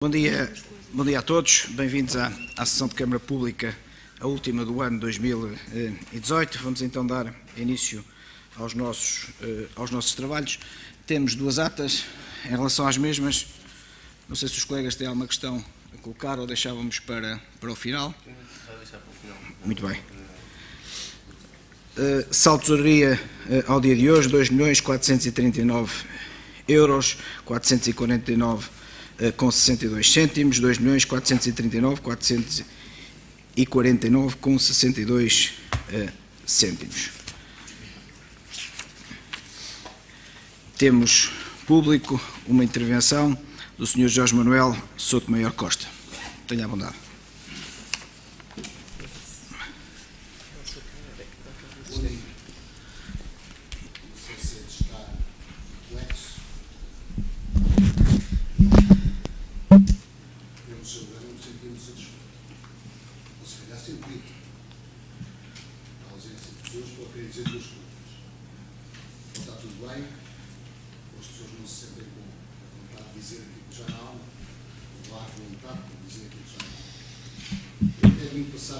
Bom dia a todos, bem-vindos à sessão de Câmara Pública, a última do ano 2018. Vamos então dar início aos nossos trabalhos. Temos duas atas em relação às mesmas. Não sei se os colegas têm alguma questão a colocar ou deixávamos para o final. Vai deixar para o final. Muito bem. Saldo de tesouraria ao dia de hoje, 2.439,449 com 62 cêntimos, 2.439.449 com 62 cêntimos. Temos público uma intervenção do Sr. Jorge Manuel Souto-Maior Costa. Tenha a bondade.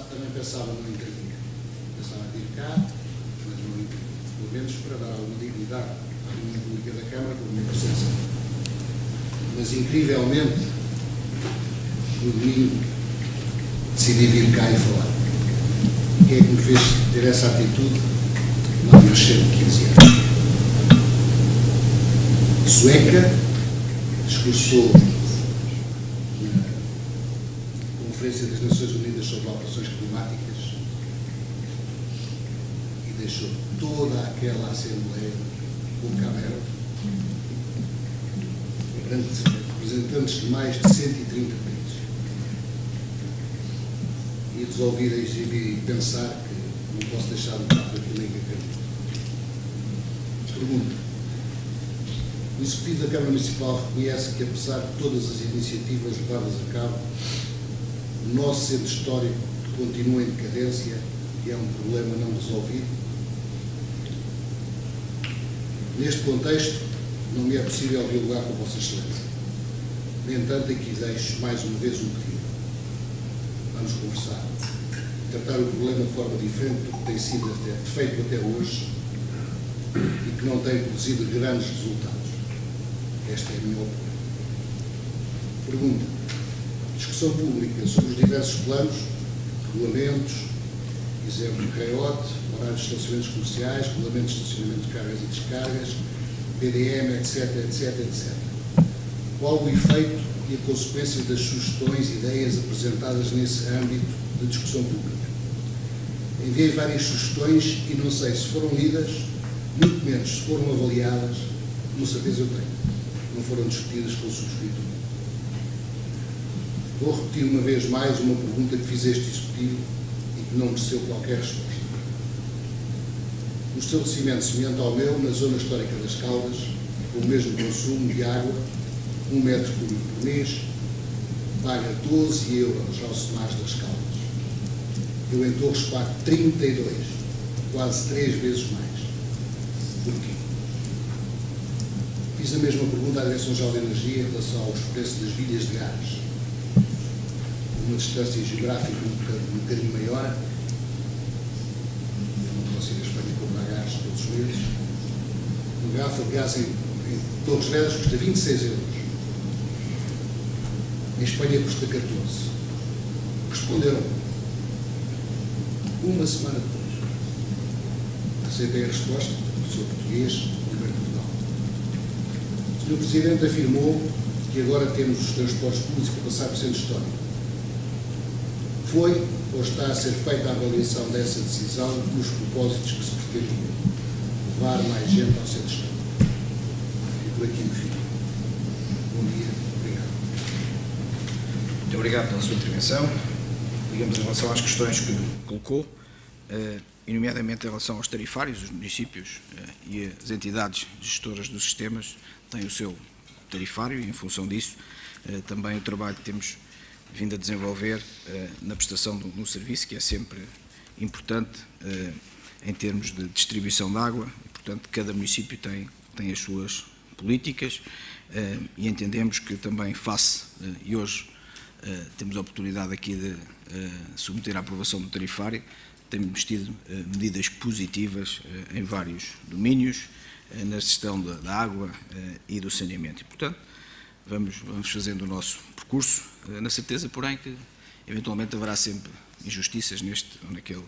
Também pensava não intervir. Pensava vir cá, mas não intervir. Pelo menos para dar alguma dignidade à reunião pública da Câmara, por minha presença. Mas, incrivelmente, no domingo, decidi vir cá e falar. O que é que me fez ter essa atitude? Não me encher de 15 anos. Sueca, discursou Conferência das Nações Unidas sobre Alterações Climáticas e deixou toda aquela Assembleia boca aberta, representantes de mais de 130 países. E de ouvir a exibir e pensar que não posso deixar de estar por aquilo em que acredito. Pergunta. O Executivo da Câmara Municipal reconhece que, apesar de todas as iniciativas levadas a cabo, o nosso centro histórico continua em decadência e é um problema não resolvido. Neste contexto, não me é possível dialogar com Vossa Excelência. No entanto, aqui deixo mais uma vez um pedido. Vamos conversar. Tratar o problema de forma diferente do que tem sido feito até hoje e que não tem produzido grandes resultados. Esta é a minha opinião. Pergunta. Discussão pública sobre os diversos planos, regulamentos, exemplo, CREOT, horários de estacionamentos comerciais, regulamentos de estacionamento de cargas e descargas, PDM, etc, etc, etc. Qual o efeito e a consequência das sugestões e ideias apresentadas nesse âmbito de discussão pública? Enviei várias sugestões e não sei se foram lidas, muito menos se foram avaliadas, com certeza eu tenho. Não foram discutidas com o subscritor. Vou repetir uma vez mais uma pergunta que fiz a este Executivo e que não mereceu qualquer resposta. Um estabelecimento semelhante ao meu, na zona histórica das Caldas, com o mesmo consumo de água, 1 metro cúbico por mês, paga 12 euros ao SEMAS das Caldas. Eu em Torres pago 32, quase 3 vezes mais. Porquê? Fiz a mesma pergunta à Direção-Geral de Energia em relação aos preços das bilhas de gás. Uma distância geográfica um bocadinho maior. Eu não consigo a Espanha comprar gás todos os meses. Uma garrafa de gás em Torres Vedras custa 26 euros. Em Espanha custa 14. Responderam uma semana depois. Aceitei a resposta, sou português, governo de Portugal. O Sr. Presidente afirmou que agora temos os transportes públicos a passar por centro histórico. Foi ou está a ser feita a avaliação dessa decisão nos propósitos que se pretende levar mais gente ao centro histórico? E por aqui no fim. Bom dia, obrigado. Muito obrigado pela sua intervenção. Digamos, em relação às questões que colocou, e nomeadamente em relação aos tarifários, os municípios e as entidades gestoras dos sistemas têm o seu tarifário e, em função disso, também o trabalho que temos vindo a desenvolver na prestação de um serviço que é sempre importante em termos de distribuição de água. E, portanto, cada município tem as suas políticas e entendemos que também e hoje temos a oportunidade aqui de submeter à aprovação do tarifário, temos tido medidas positivas em vários domínios, na gestão da água e do saneamento. E, portanto, vamos fazendo o nosso percurso, na certeza, porém, que eventualmente haverá sempre injustiças neste ou naquele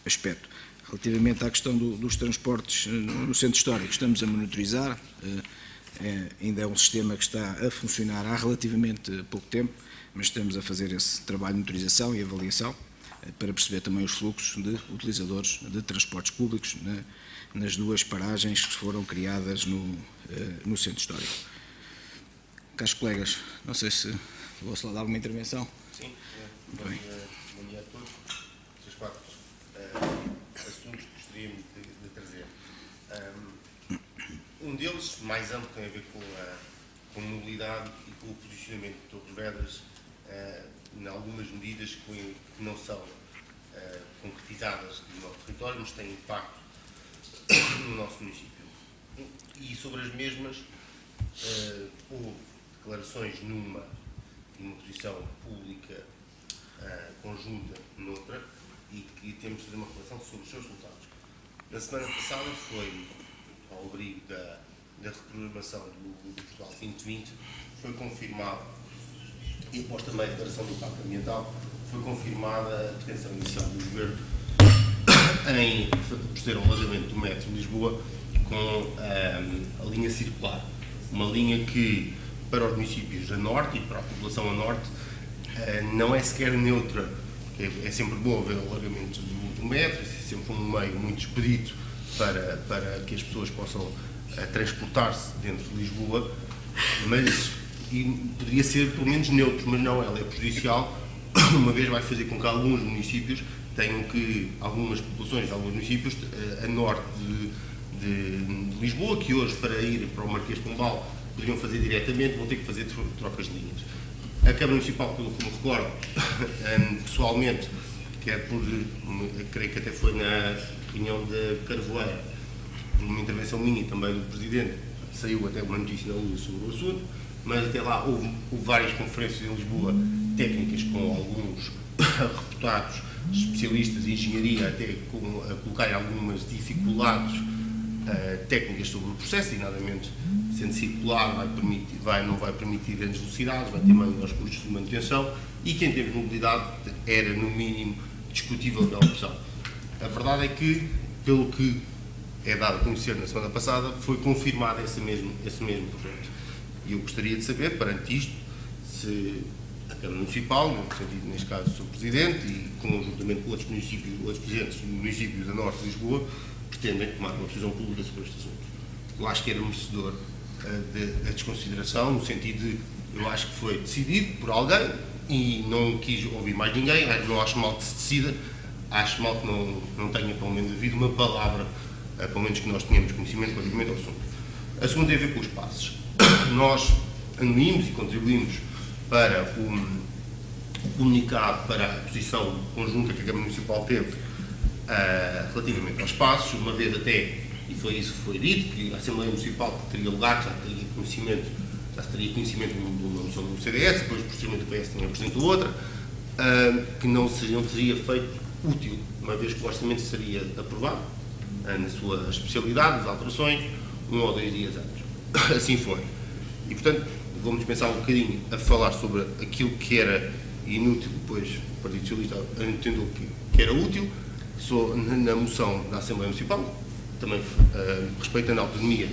aspecto. Relativamente à questão dos transportes no centro histórico, estamos a monitorizar, ainda é um sistema que está a funcionar há relativamente pouco tempo, mas estamos a fazer esse trabalho de monitorização e avaliação para perceber também os fluxos de utilizadores de transportes públicos nas duas paragens que foram criadas no centro histórico. Caros colegas, não sei se vou dar alguma intervenção. Sim, bom dia a todos. Estes 4 assuntos que gostaríamos de trazer. Um deles, mais amplo, tem a ver com a mobilidade e com o posicionamento de Torres Vedras em algumas medidas que não são concretizadas no nosso território, mas têm impacto no nosso município. E sobre as mesmas, houve declarações numa posição pública conjunta noutra, e que temos de fazer uma reflexão sobre os seus resultados. Na semana passada foi, ao abrigo da reprogramação do Portugal 2020, foi confirmado, e após também a declaração do impacto ambiental, foi confirmada a pretensão inicial do Governo em proceder ao alargamento do metro de Lisboa com a linha circular. Uma linha que, para os municípios a norte e para a população a norte, não é sequer neutra. É sempre bom ver o alargamento do metro, é sempre um meio muito expedito para que as pessoas possam transportar-se dentro de Lisboa, mas poderia ser pelo menos neutro, mas não, ela é prejudicial, uma vez vai fazer com que alguns municípios algumas populações de alguns municípios a norte de Lisboa, que hoje para ir para o Marquês de Pombal poderiam fazer diretamente, vão ter que fazer trocas de linhas. A Câmara Municipal, pelo que me recordo, pessoalmente, creio que até foi na reunião de Carvoeira, por uma intervenção minha e também do Presidente, saiu até uma notícia na luz sobre o assunto, mas até lá houve várias conferências em Lisboa, técnicas com alguns reputados especialistas em engenharia, até a colocarem algumas dificuldades técnicas sobre o processo, designadamente sendo circular, não vai permitir grandes velocidades, vai ter maiores custos de manutenção, e que em termos de mobilidade era no mínimo discutível a opção. A verdade é que, pelo que é dado a conhecer na semana passada, foi confirmado esse mesmo projeto. E eu gostaria de saber, perante isto, se a Câmara Municipal, no sentido, neste caso, o Sr. Presidente, e conjuntamente com outros presidentes de municípios da norte de Lisboa, pretendem tomar uma decisão pública sobre este assunto. Eu acho que era merecedor da desconsideração, no sentido de, eu acho que foi decidido por alguém e não quis ouvir mais ninguém, não acho mal que se decida, acho mal que não tenha, pelo menos, havido uma palavra, pelo menos que nós tenhamos conhecimento relativamente ao assunto. A segunda tem a ver com os passos. Nós anuímos e contribuímos para o comunicado, para a posição conjunta que a Câmara Municipal teve relativamente aos passos, uma vez até, e foi isso que foi dito, que a Assembleia Municipal teria lugar, já teria conhecimento de uma moção do CDS, depois posteriormente o PS também apresentou outra, que não seria feito útil, uma vez que o orçamento seria aprovado, na sua especialidade, as alterações, 1 ou 2 dias antes. Assim foi. E, portanto, vamos pensar um bocadinho a falar sobre aquilo que era inútil, depois o Partido Socialista entendeu que era útil, na moção da Assembleia Municipal, também respeitando a autonomia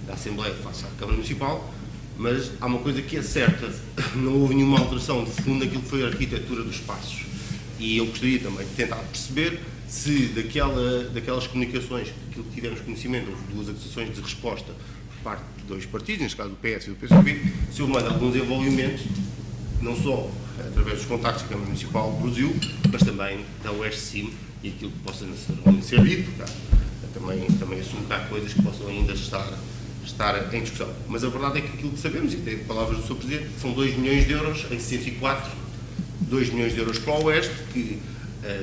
da Assembleia face à Câmara Municipal, mas há uma coisa que é certa, não houve nenhuma alteração de fundo naquilo que foi a arquitetura dos espaços. E eu gostaria também de tentar perceber se daquelas comunicações que tivemos conhecimento, houve 2 acusações de resposta por parte de 2 partidos, neste caso o PS e o PCP, se houve mais algum desenvolvimento, não só através dos contactos que a Câmara Municipal produziu, mas também da UESCIM e aquilo que possa ser dito, também assumo que há coisas que possam ainda estar em discussão. Mas a verdade é que aquilo que sabemos, e tem palavras do Sr. Presidente, são 2 milhões de euros em 104, 2 milhões de euros para o Oeste, que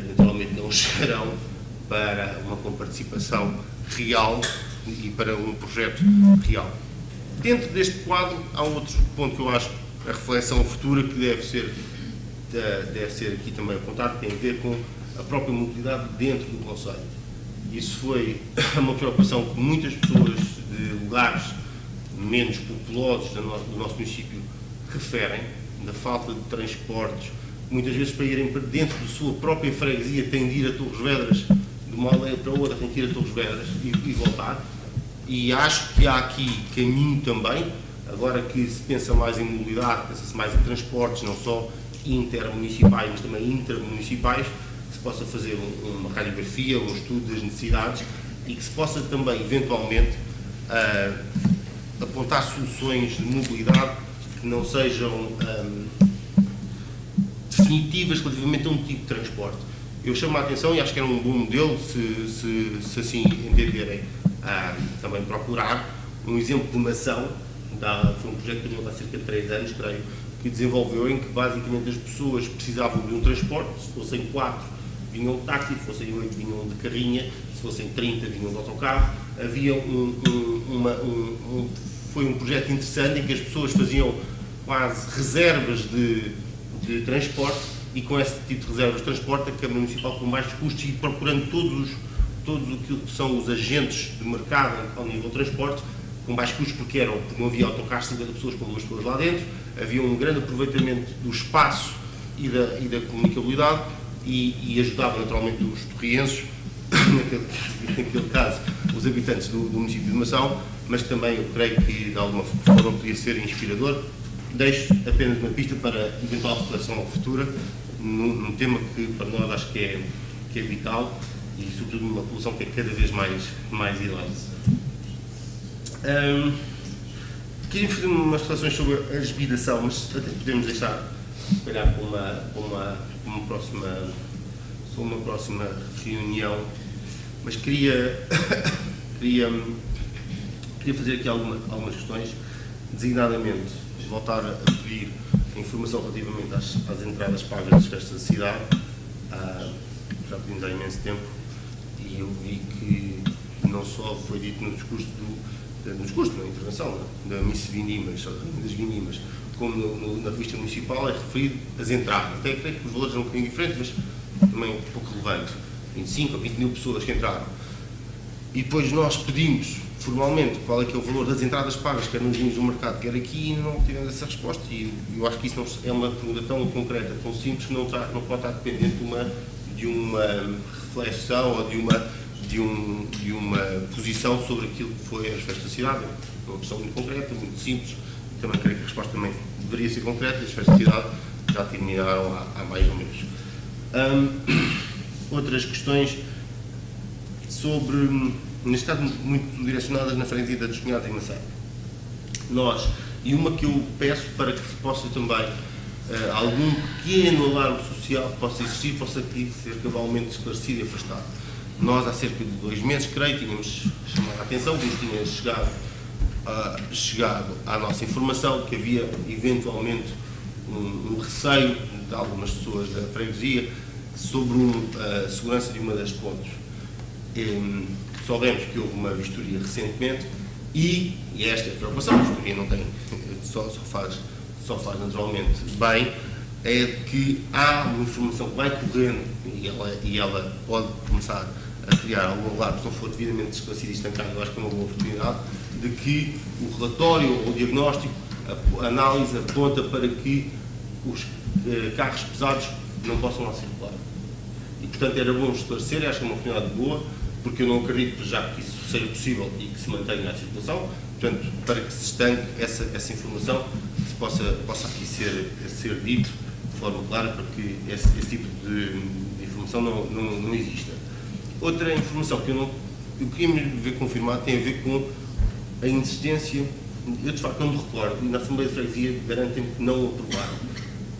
naturalmente não chegarão para uma comparticipação real e para um projeto real. Dentro deste quadro, há um outro ponto que eu acho, a reflexão futura, que deve ser aqui também apontado, que tem a ver com a própria mobilidade dentro do concelho. Isso foi uma preocupação que muitas pessoas de lugares menos populosos do nosso município referem, da falta de transportes, muitas vezes para irem para dentro da sua própria freguesia têm de ir a Torres Vedras, de uma aldeia para outra têm de ir a Torres Vedras e voltar. E acho que há aqui caminho também, agora que se pensa mais em mobilidade, pensa-se mais em transportes, não só intermunicipais, mas também intramunicipais, que se possa fazer uma radiografia, um estudo das necessidades e que se possa também, eventualmente, apontar soluções de mobilidade que não sejam definitivas relativamente a um tipo de transporte. Eu chamo a atenção, e acho que era um bom modelo, se assim entenderem, também procurar um exemplo de uma ação, foi um projeto que deu há cerca de 3 anos, creio, que desenvolveu, em que basicamente as pessoas precisavam de um transporte, se fossem 4 vinham de táxi, se fossem 8 vinham de carrinha, se fossem 30 vinham de autocarro. Havia foi um projeto interessante em que as pessoas faziam quase reservas de transporte e com esse tipo de reservas de transporte a Câmara Municipal com baixos custos e procurando todos aquilo que são os agentes de mercado ao nível de transporte com baixos custos porque não havia autocarros de 50 pessoas com 2 pessoas lá dentro, havia um grande aproveitamento do espaço e da comunicabilidade e ajudava naturalmente os torrienses, naquele caso os habitantes do município de Mação, mas também eu creio que de alguma forma podia ser inspirador. Deixo apenas uma pista para eventual reflexão futura num tema que para nós acho que é vital e sobretudo numa população que é cada vez mais idosa. Queria fazer umas reflexões sobre a esbidação, mas até podemos deixar, se calhar, para uma próxima reunião, mas queria fazer aqui algumas questões, designadamente voltar a pedir informação relativamente às entradas pagas das festas da cidade. Já pedimos há imenso tempo e eu vi que não só foi dito no discurso na intervenção da Miss Vindimas, das Vindimas, como na revista municipal é referido as entradas. Até creio que os valores são um bocadinho diferentes, mas também um pouco relevante. 25 ou 20 mil pessoas que entraram. E depois nós pedimos formalmente qual é que é o valor das entradas pagas, quer nos vinhos do mercado, quer aqui, e não tivemos essa resposta. E eu acho que isso não é uma pergunta tão concreta, tão simples, que não pode estar dependente de uma reflexão ou de uma posição sobre aquilo que foi as festas da cidade. É uma questão muito concreta, muito simples. Também creio que a resposta também deveria ser concreta, e as festas da cidade já terminaram há mais ou menos. Outras questões sobre, neste caso, muito direcionadas na freguesia da Descunhada e Maçã. E uma que eu peço para que se possa também, algum pequeno alarme social que possa existir, possa aqui ser cabalmente esclarecido e afastado. Nós, há cerca de 2 meses, creio, tínhamos chamado a atenção, que nos tinha chegado à nossa informação que havia, eventualmente, um receio de algumas pessoas da freguesia sobre a segurança de uma das pontes. Soubemos que houve uma vistoria recentemente e esta é a preocupação, a vistoria não tem, só faz naturalmente bem, é que há uma informação que vai correndo e ela pode começar a criar algum alarme, se não for devidamente esclarecido e estancado. Eu acho que é uma boa oportunidade de que o relatório ou o diagnóstico, a análise aponta para que os carros pesados não possam lá circular. E, portanto, era bom esclarecer, acho que é uma oportunidade boa, porque eu não acredito já que isso seja possível e que se mantenha a circulação. Portanto, para que se estanque essa informação, que se possa aqui ser dito de forma clara, para que esse tipo de informação não exista. Outra informação que eu queria me ver confirmado tem a ver com a insistência. Eu, de facto, não me recordo, e na Assembleia de Freguesia garantem que não aprovaram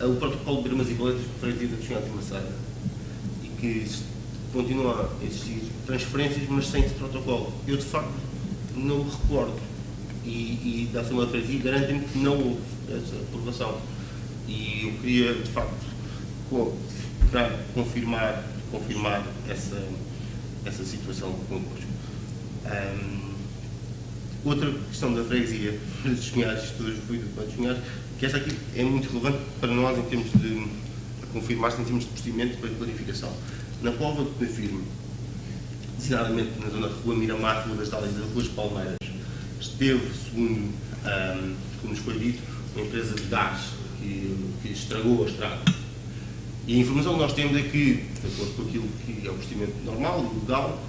o protocolo de Bermas e Valetas para a Freguesia da Descunhada e Maçã, e que continuam a existir transferências, mas sem esse protocolo. Eu, de facto, não me recordo, e da Assembleia de Freguesia garantem que não houve essa aprovação. E eu queria, de facto, confirmar essa situação convosco. Outra questão da freguesia dos Cunhados, isto hoje foi do Cunhados, que esta aqui é muito relevante para nós em termos de confirmar-se em termos de procedimento para clarificação. Na Póvoa de Penafirme, designadamente na zona da Rua Miramar, Rua das Dálias e das Ruas Palmeiras, esteve, segundo como nos foi dito, uma empresa de gás que estragou a estrada. E a informação que nós temos é que, de acordo com aquilo que é o procedimento normal e legal,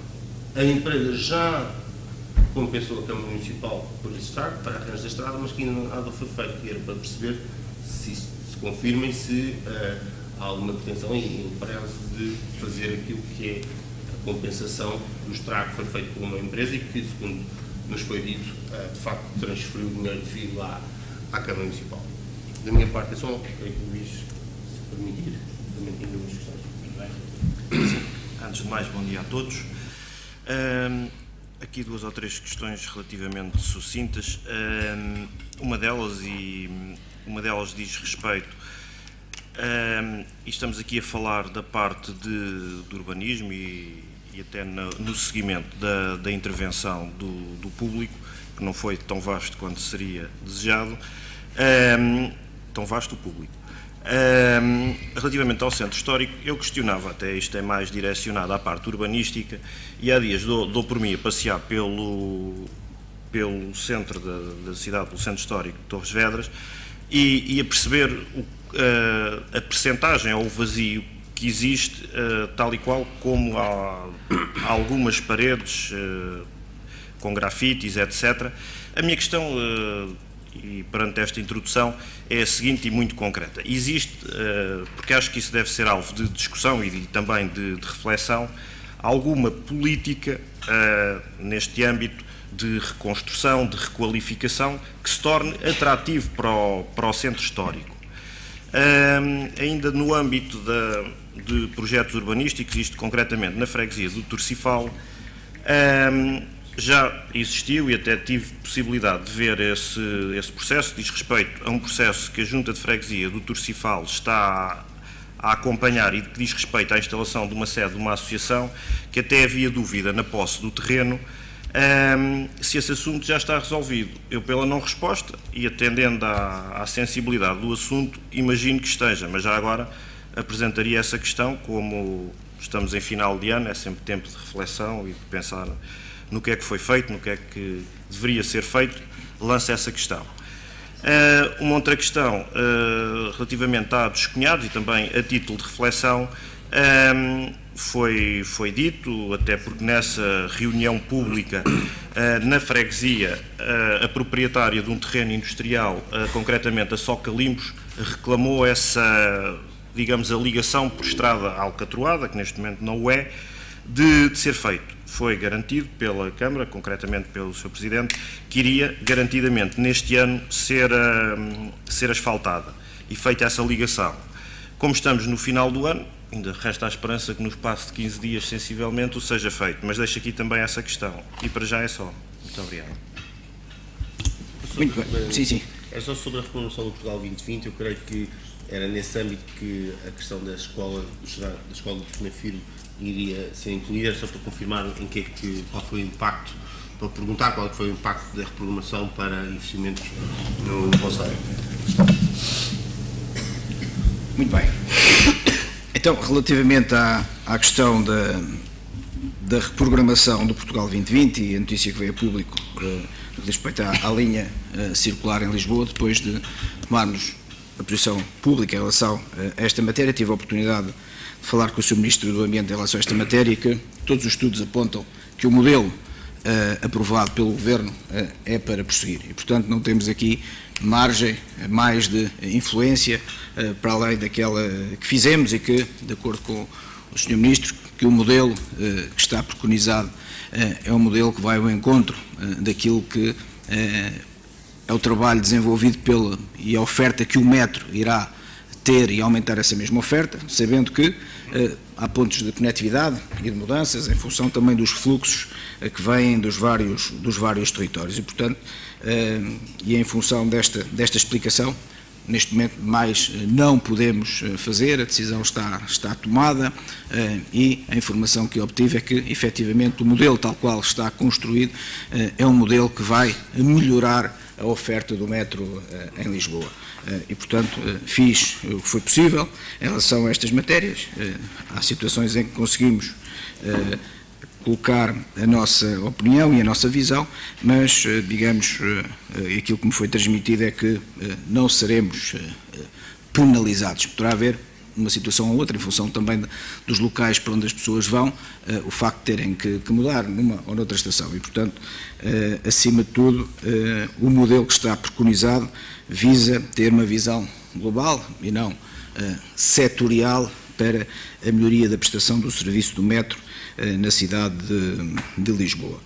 a empresa já compensou a Câmara Municipal por esse estrago, para arranjar da estrada, mas que ainda nada foi feito, e era para perceber se confirma e se há alguma pretensão em prazo de fazer aquilo que é a compensação do estrago que foi feito por uma empresa e que, segundo nos foi dito, de facto transferiu o dinheiro devido à Câmara Municipal. Da minha parte é só, creio que o Luís, se permitir, também tem algumas questões. Antes de mais, bom dia a todos. Aqui 2 ou 3 questões relativamente sucintas. Uma delas diz respeito, e estamos aqui a falar da parte do urbanismo e até no seguimento da intervenção do público, que não foi tão vasto quanto seria desejado, tão vasto o público. Relativamente ao centro histórico, eu questionava, até isto é mais direcionado à parte urbanística, e há dias dou por mim a passear pelo centro da cidade, pelo centro histórico de Torres Vedras, e a perceber a percentagem ou o vazio que existe, tal e qual como há algumas paredes com grafites, etc. A minha questão, e perante esta introdução, é a seguinte e muito concreta. Existe, porque acho que isso deve ser alvo de discussão e também de reflexão, alguma política neste âmbito de reconstrução, de requalificação, que se torne atrativo para o centro histórico. Ainda no âmbito de projetos urbanísticos, isto concretamente na freguesia do Torcifal, já existiu e até tive possibilidade de ver esse processo. Diz respeito a um processo que a Junta de Freguesia do Torcifal está a acompanhar e que diz respeito à instalação de uma sede de uma associação, que até havia dúvida na posse do terreno se esse assunto já está resolvido. Eu, pela não resposta e atendendo à sensibilidade do assunto, imagino que esteja, mas já agora apresentaria essa questão. Como estamos em final de ano, é sempre tempo de reflexão e de pensar no que é que foi feito, no que é que deveria ser feito, lança essa questão. Uma outra questão relativamente a dos cunhados e também a título de reflexão, foi dito, até porque nessa reunião pública na freguesia, a proprietária de um terreno industrial, concretamente a Soca Limpos, reclamou essa, digamos, a ligação por estrada alcatroada, que neste momento não o é, de ser feito. Foi garantido pela Câmara, concretamente pelo Sr. Presidente, que iria garantidamente neste ano ser asfaltada e feita essa ligação. Como estamos no final do ano, ainda resta a esperança que no espaço de 15 dias, sensivelmente, o seja feito, mas deixo aqui também essa questão. E para já é só. Muito obrigado. Muito bem. Sim, sim. É só sobre a reformulação do Portugal 2020, eu creio que era nesse âmbito que a questão da escola de Penafirme iria ser incluída. Era só para confirmar qual foi o impacto, para perguntar qual foi o impacto da reformulação para investimentos no Conselho. Muito bem. Então, relativamente à questão da reprogramação do Portugal 2020 e a notícia que veio a público no que diz respeito à linha circular em Lisboa, depois de tomarmos a posição pública em relação a esta matéria, tive a oportunidade de falar com o Sr. Ministro do Ambiente em relação a esta matéria e que todos os estudos apontam que o modelo aprovado pelo Governo é para prosseguir. E, portanto, não temos aqui margem mais de influência para além daquela que fizemos e que, de acordo com o Sr. Ministro, que o modelo que está preconizado é um modelo que vai ao encontro daquilo que é o trabalho desenvolvido e a oferta que o metro irá ter e aumentar essa mesma oferta, sabendo que há pontos de conectividade e de mudanças em função também dos fluxos que vêm dos vários territórios e, portanto, e em função desta explicação, neste momento mais não podemos fazer, a decisão está tomada e a informação que obtive é que, efetivamente, o modelo tal qual está construído é um modelo que vai melhorar a oferta do metro em Lisboa. E, portanto, fiz o que foi possível em relação a estas matérias. Há situações em que conseguimos colocar a nossa opinião e a nossa visão, mas, digamos, aquilo que me foi transmitido é que não seremos penalizados. Poderá haver uma situação ou outra, em função também dos locais para onde as pessoas vão, o facto de terem que mudar numa ou noutra estação. E, portanto, acima de tudo, o modelo que está preconizado visa ter uma visão global e não setorial para a melhoria da prestação do serviço do metro na cidade de Lisboa.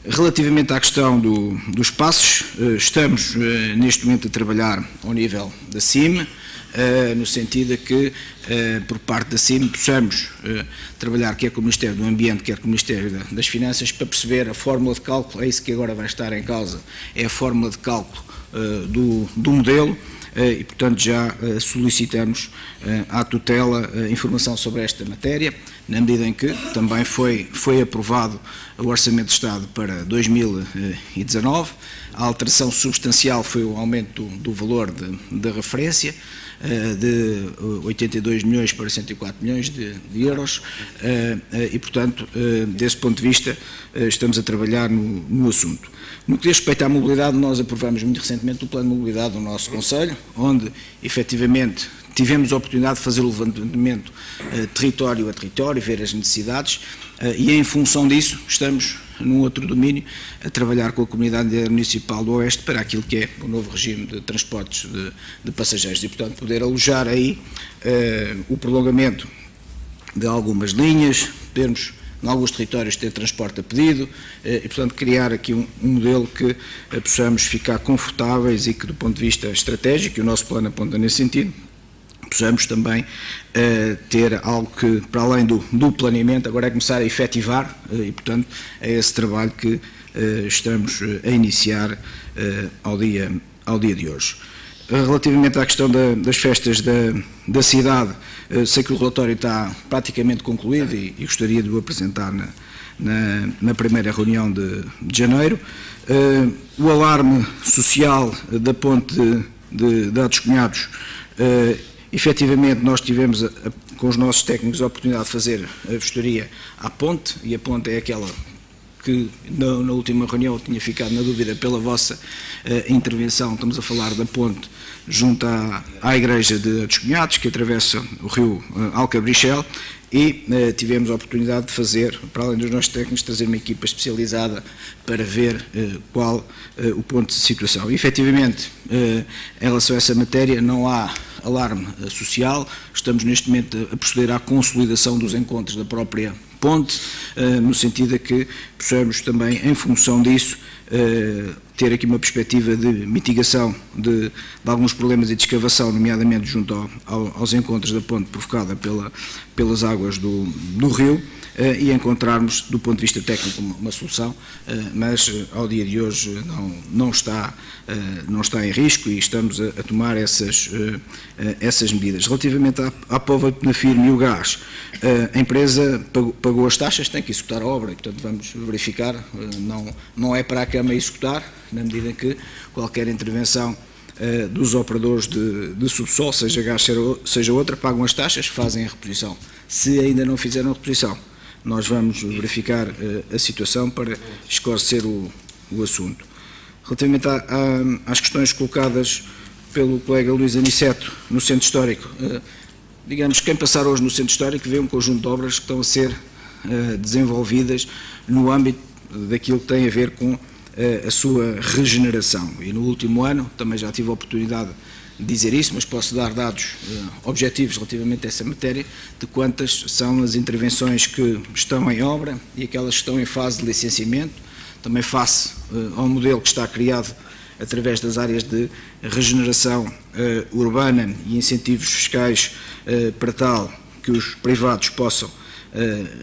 Relativamente à questão dos passos, estamos neste momento a trabalhar ao nível da CIM, no sentido de que, por parte da CIM, possamos trabalhar quer com o Ministério do Ambiente, quer com o Ministério das Finanças, para perceber a fórmula de cálculo, é isso que agora vai estar em causa, é a fórmula de cálculo do modelo, e, portanto, já solicitamos à tutela informação sobre esta matéria, na medida em que também foi aprovado o Orçamento de Estado para 2019, a alteração substancial foi o aumento do valor da referência, de 82 milhões para 104 milhões de euros, e, portanto, desse ponto de vista, estamos a trabalhar no assunto. No que diz respeito à mobilidade, nós aprovamos muito recentemente o Plano de Mobilidade do nosso Conselho, onde, efetivamente, tivemos a oportunidade de fazer o levantamento território a território, ver as necessidades, e em função disso estamos, num outro domínio, a trabalhar com a Comunidade Municipal do Oeste para aquilo que é o novo regime de transportes de passageiros e, portanto, poder alojar aí o prolongamento de algumas linhas, podermos, em alguns territórios, ter transporte a pedido e, portanto, criar aqui um modelo que possamos ficar confortáveis e que, do ponto de vista estratégico, e o nosso plano aponta nesse sentido, possamos também ter algo que, para além do planeamento, agora é começar a efetivar e, portanto, é esse trabalho que estamos a iniciar ao dia de hoje. Relativamente à questão das festas da cidade, sei que o relatório está praticamente concluído e gostaria de o apresentar na primeira reunião de janeiro. O alarme social da ponte de Dados Cunhados, efetivamente, nós tivemos, com os nossos técnicos, a oportunidade de fazer a vistoria à ponte, e a ponte é aquela que na última reunião eu tinha ficado na dúvida pela vossa intervenção. Estamos a falar da ponte junto à Igreja de Descunhados, que atravessa o rio Alcabrichel, e tivemos a oportunidade de fazer, para além dos nossos técnicos, trazer uma equipa especializada para ver qual o ponto de situação. E, efetivamente, em relação a essa matéria, não há alarme social, estamos neste momento a proceder à consolidação dos encontros da própria ponte, no sentido de que possamos também, em função disso, ter aqui uma perspectiva de mitigação de alguns problemas e de escavação, nomeadamente junto aos encontros da ponte provocada pelas águas do rio, e encontrarmos, do ponto de vista técnico, uma solução, mas ao dia de hoje não está em risco e estamos a tomar essas medidas. Relativamente à Póvoa de Penafirme e o gás, a empresa pagou as taxas, tem que executar a obra, e, portanto, vamos verificar, não é para a Câmara executar, na medida em que qualquer intervenção dos operadores de subsolo, seja gás, seja outra, pagam as taxas, fazem a reposição. Se ainda não fizeram a reposição, nós vamos verificar a situação para esclarecer o assunto. Relativamente às questões colocadas pelo colega Luís Aniceto no Centro Histórico, digamos que quem passar hoje no Centro Histórico vê um conjunto de obras que estão a ser desenvolvidas no âmbito daquilo que tem a ver com a sua regeneração. E no último ano, também já tive a oportunidade de dizer isso, mas posso dar dados objetivos relativamente a essa matéria, de quantas são as intervenções que estão em obra e aquelas que estão em fase de licenciamento, também face ao modelo que está criado através das áreas de regeneração urbana e incentivos fiscais para tal que os privados possam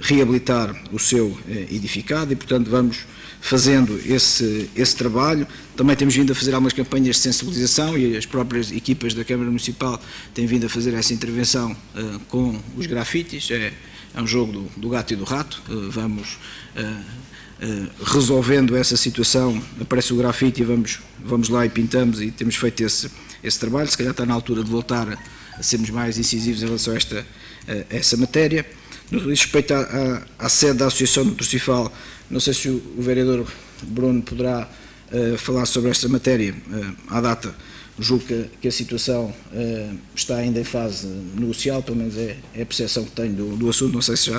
reabilitar o seu edificado e, portanto, vamos fazendo esse trabalho. Também temos vindo a fazer algumas campanhas de sensibilização e as próprias equipas da Câmara Municipal têm vindo a fazer essa intervenção com os grafites. É um jogo do gato e do rato. Vamos resolvendo essa situação, aparece o grafite e vamos lá e pintamos, e temos feito esse trabalho. Se calhar está na altura de voltar a sermos mais incisivos em relação a essa matéria. No que diz respeito à sede da Associação do Torcifal, não sei se o vereador Bruno poderá falar sobre esta matéria. À data, julgo que a situação está ainda em fase negocial, pelo menos é a percepção que tenho do assunto, não sei se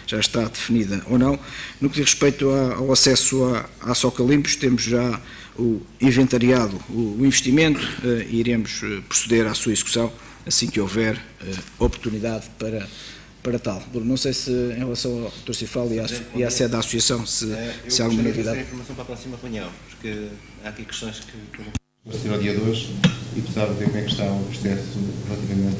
já está definida ou não. No que diz respeito ao acesso à Soca Limpos, temos já o inventariado, o investimento, e iremos proceder à sua execução assim que houver oportunidade para tal. Bruno, não sei se em relação ao Torcifal e à sede da Associação, se há alguma novidade. Eu informação para a próxima reunião, porque há aqui questões que vamos ter ao dia de hoje e precisava ver como é que está o processo relativamente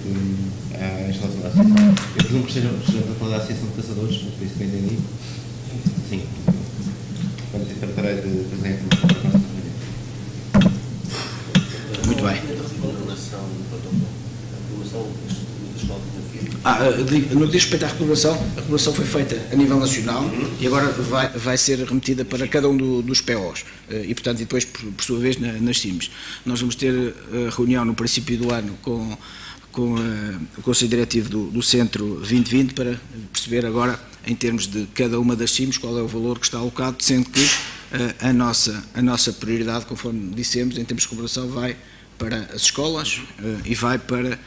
à instalação da associação. Eu presumo que estejamos a falar da Associação de Caçadores, não foi isso que eu entendi. Sim. Quando se tratarei de fazer a informação para a próxima reunião. Muito bem. No que diz respeito à reprovação, a reprovação foi feita a nível nacional e agora vai ser remetida para cada um dos POs e, portanto, e depois, por sua vez, nas CIMs. Nós vamos ter reunião no princípio do ano com o Conselho Diretivo do Centro 2020 para perceber agora, em termos de cada uma das CIMs, qual é o valor que está alocado, sendo que a nossa prioridade, conforme dissemos, em termos de cooperação, vai para as escolas e vai para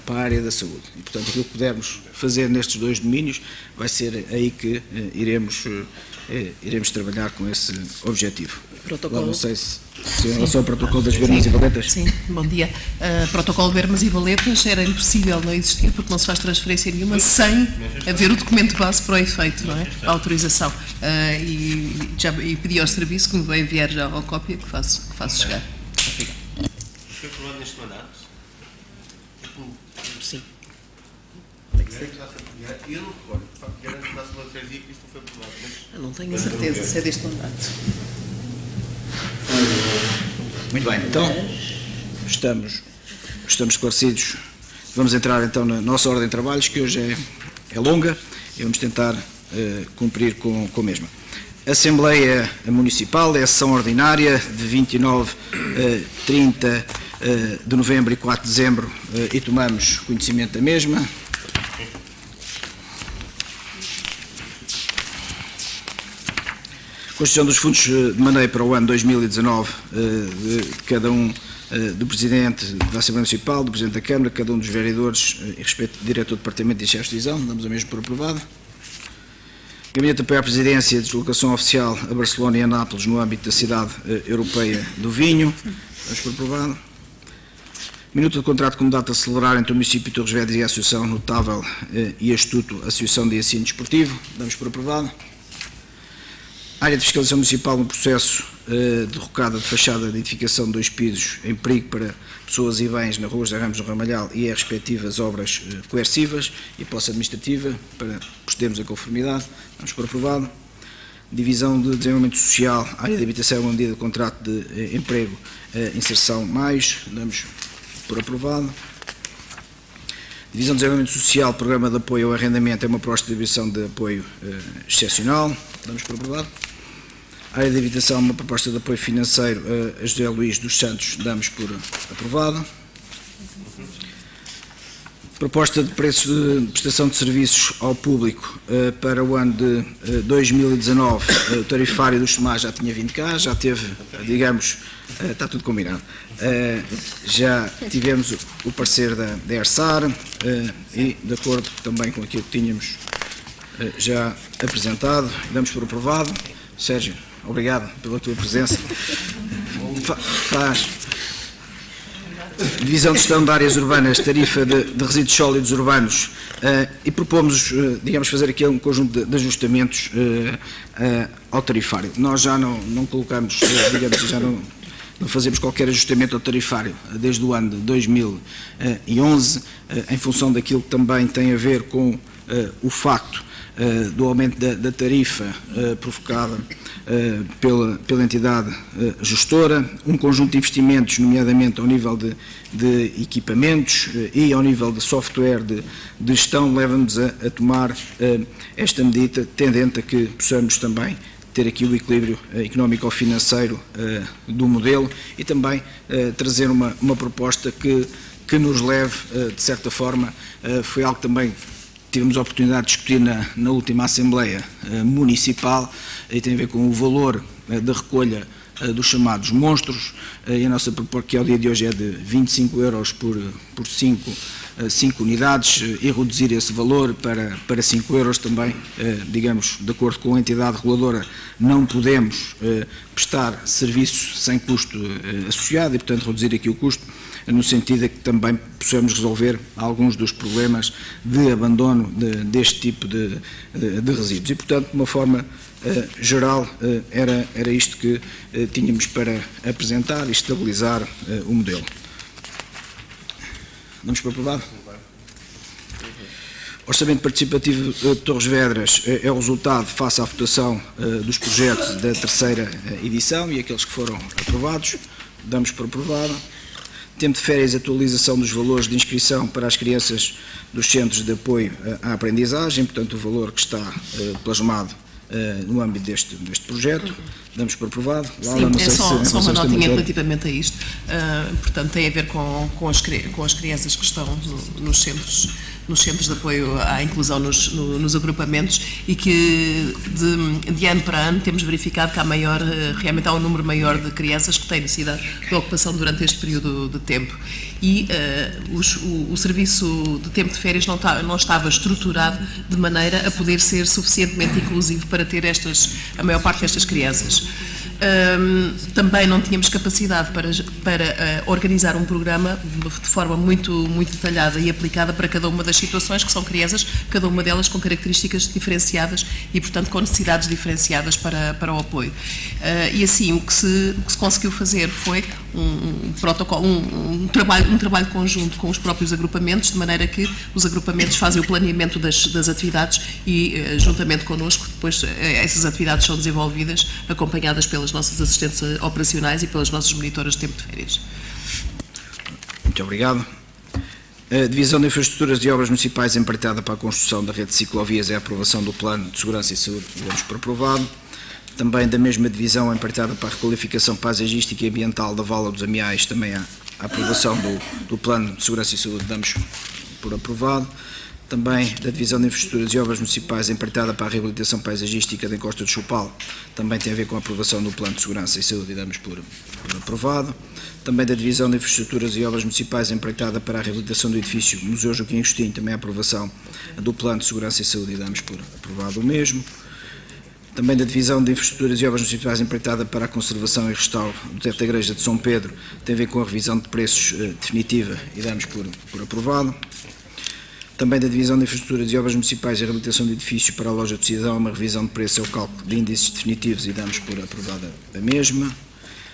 a área da saúde. E, portanto, aquilo que pudermos fazer nestes dois domínios vai ser aí que iremos trabalhar com esse objetivo. Protocolo. Não sei se em relação ao protocolo das bermas e valetas. Sim, bom dia. Protocolo de bermas e valetas era impossível não existir porque não se faz transferência nenhuma sem haver o documento base para o efeito, não é? A autorização. E pedi ao serviço que me vai enviar já a cópia que faço chegar. Obrigado. Foi aprovado neste mandato? Sim. Eu não recordo, de facto, garanto que na segunda freguesia que isto não foi aprovado. Mas... Não tenho a certeza se é deste mandato. Muito bem, então estamos esclarecidos. Vamos entrar então na nossa ordem de trabalhos, que hoje é longa, e vamos tentar cumprir com a mesma. Assembleia Municipal, é a sessão ordinária de 29, 30 de novembro e 4 de dezembro, e tomamos conhecimento da mesma. Constituição dos fundos de maneio para o ano 2019 de cada um do Presidente da Assembleia Municipal, do Presidente da Câmara, cada um dos vereadores e respeito do Diretor do Departamento e Chefe de Divisão, damos a mesmo por aprovado. Gabinete de apoio à Presidência, deslocação oficial a Barcelona e a Nápoles no âmbito da Cidade Europeia do Vinho, damos por aprovado. Minuto de contrato com data a celebrar entre o município de Torres Vedras e a Associação Notável e Astuto, Associação de Ensino Desportivo, damos por aprovado. Área de Fiscalização Municipal no processo de derrocada de fachada de edificação de 2 pisos em perigo para pessoas e bens na Rua José Ramos do Ramalhal e as respectivas obras coercivas e posse administrativa para procedermos a conformidade, damos por aprovado. Divisão de Desenvolvimento Social, área de habitação, uma medida de contrato de emprego, inserção mais, damos por aprovado. Divisão de Desenvolvimento Social, Programa de Apoio ao Arrendamento, é uma proposta de distribuição de apoio excepcional, damos por aprovado. Área de Habitação, uma proposta de apoio financeiro a José Luís dos Santos, damos por aprovado. Proposta de preços de prestação de serviços ao público para o ano de 2019, o tarifário dos SEMAS já tinha vindo cá, já teve, digamos, está tudo combinado. Já tivemos o parecer da ERSAR e, de acordo também com aquilo que tínhamos já apresentado, damos por aprovado. Sérgio, obrigado pela tua presença. Divisão de Gestão de Áreas Urbanas, tarifa de resíduos sólidos urbanos, e propomos, digamos, fazer aqui um conjunto de ajustamentos ao tarifário. Nós já não colocamos, digamos, já não fazemos qualquer ajustamento ao tarifário desde o ano de 2011, em função daquilo que também tem a ver com o facto do aumento da tarifa provocada pela entidade gestora, um conjunto de investimentos, nomeadamente ao nível de equipamentos e ao nível de software de gestão, leva-nos a tomar esta medida, tendente a que possamos também ter aqui o equilíbrio económico-financeiro do modelo e também trazer uma proposta que nos leve, de certa forma, foi algo que também tivemos a oportunidade de discutir na última Assembleia Municipal, e tem a ver com o valor da recolha dos chamados monstros, e a nossa proposta que ao dia de hoje é de 25 euros por 5 unidades, e reduzir esse valor para 5 euros também, digamos, de acordo com a entidade reguladora, não podemos prestar serviço sem custo associado e, portanto, reduzir aqui o custo, no sentido de que também possamos resolver alguns dos problemas de abandono deste tipo de resíduos. E, portanto, de uma forma geral, era isto que tínhamos para apresentar e estabilizar o modelo. Damos para aprovado? Orçamento Participativo de Torres Vedras é o resultado face à votação dos projetos da terceira edição e aqueles que foram aprovados. Damos por aprovado. Tempo de férias, atualização dos valores de inscrição para as crianças dos centros de apoio à aprendizagem, portanto o valor que está plasmado no âmbito deste projeto. Damos por aprovado. Sim, é só uma notinha relativamente a isto. Portanto, tem a ver com as crianças que estão nos centros de apoio à inclusão nos agrupamentos e que de ano para ano temos verificado que realmente há um número maior de crianças que têm necessidade de ocupação durante este período de tempo. E o serviço de tempo de férias não estava estruturado de maneira a poder ser suficientemente inclusivo para ter a maior parte destas crianças. Também não tínhamos capacidade para organizar um programa de forma muito detalhada e aplicada para cada uma das situações, que são crianças, cada uma delas com características diferenciadas e, portanto, com necessidades diferenciadas para o apoio. E assim, o que se conseguiu fazer foi um protocolo, um trabalho conjunto com os próprios agrupamentos, de maneira que os agrupamentos fazem o planeamento das atividades e, juntamente connosco, depois essas atividades são desenvolvidas, acompanhadas pelas nossas assistentes operacionais e pelas nossas monitoras de tempo de férias. Muito obrigado. A Divisão de Infraestruturas e Obras Municipais empreitada para a construção da rede de ciclovias é a aprovação do Plano de Segurança e Saúde, damos por aprovado. Também da mesma divisão empreitada para a requalificação paisagística e ambiental da Vala dos Amiais, também a aprovação do Plano de Segurança e Saúde, damos por aprovado. Também da Divisão de Infraestruturas e Obras Municipais empreitada para a reabilitação paisagística da Encosta do Chopal, também tem a ver com a aprovação do Plano de Segurança e Saúde e damos por aprovado. Também da Divisão de Infraestruturas e Obras Municipais empreitada para a reabilitação do edifício Museu Joaquim Agostinho, também a aprovação do Plano de Segurança e Saúde e damos por aprovado o mesmo. Também da Divisão de Infraestruturas e Obras Municipais empreitada para a conservação e restauro do teto da Igreja de São Pedro, tem a ver com a revisão de preços definitiva e damos por aprovado. Também da Divisão de Infraestruturas e Obras Municipais e a reabilitação do edifício para a Loja do Cidadão, uma revisão de preço é o cálculo de índices definitivos e damos por aprovada a mesma.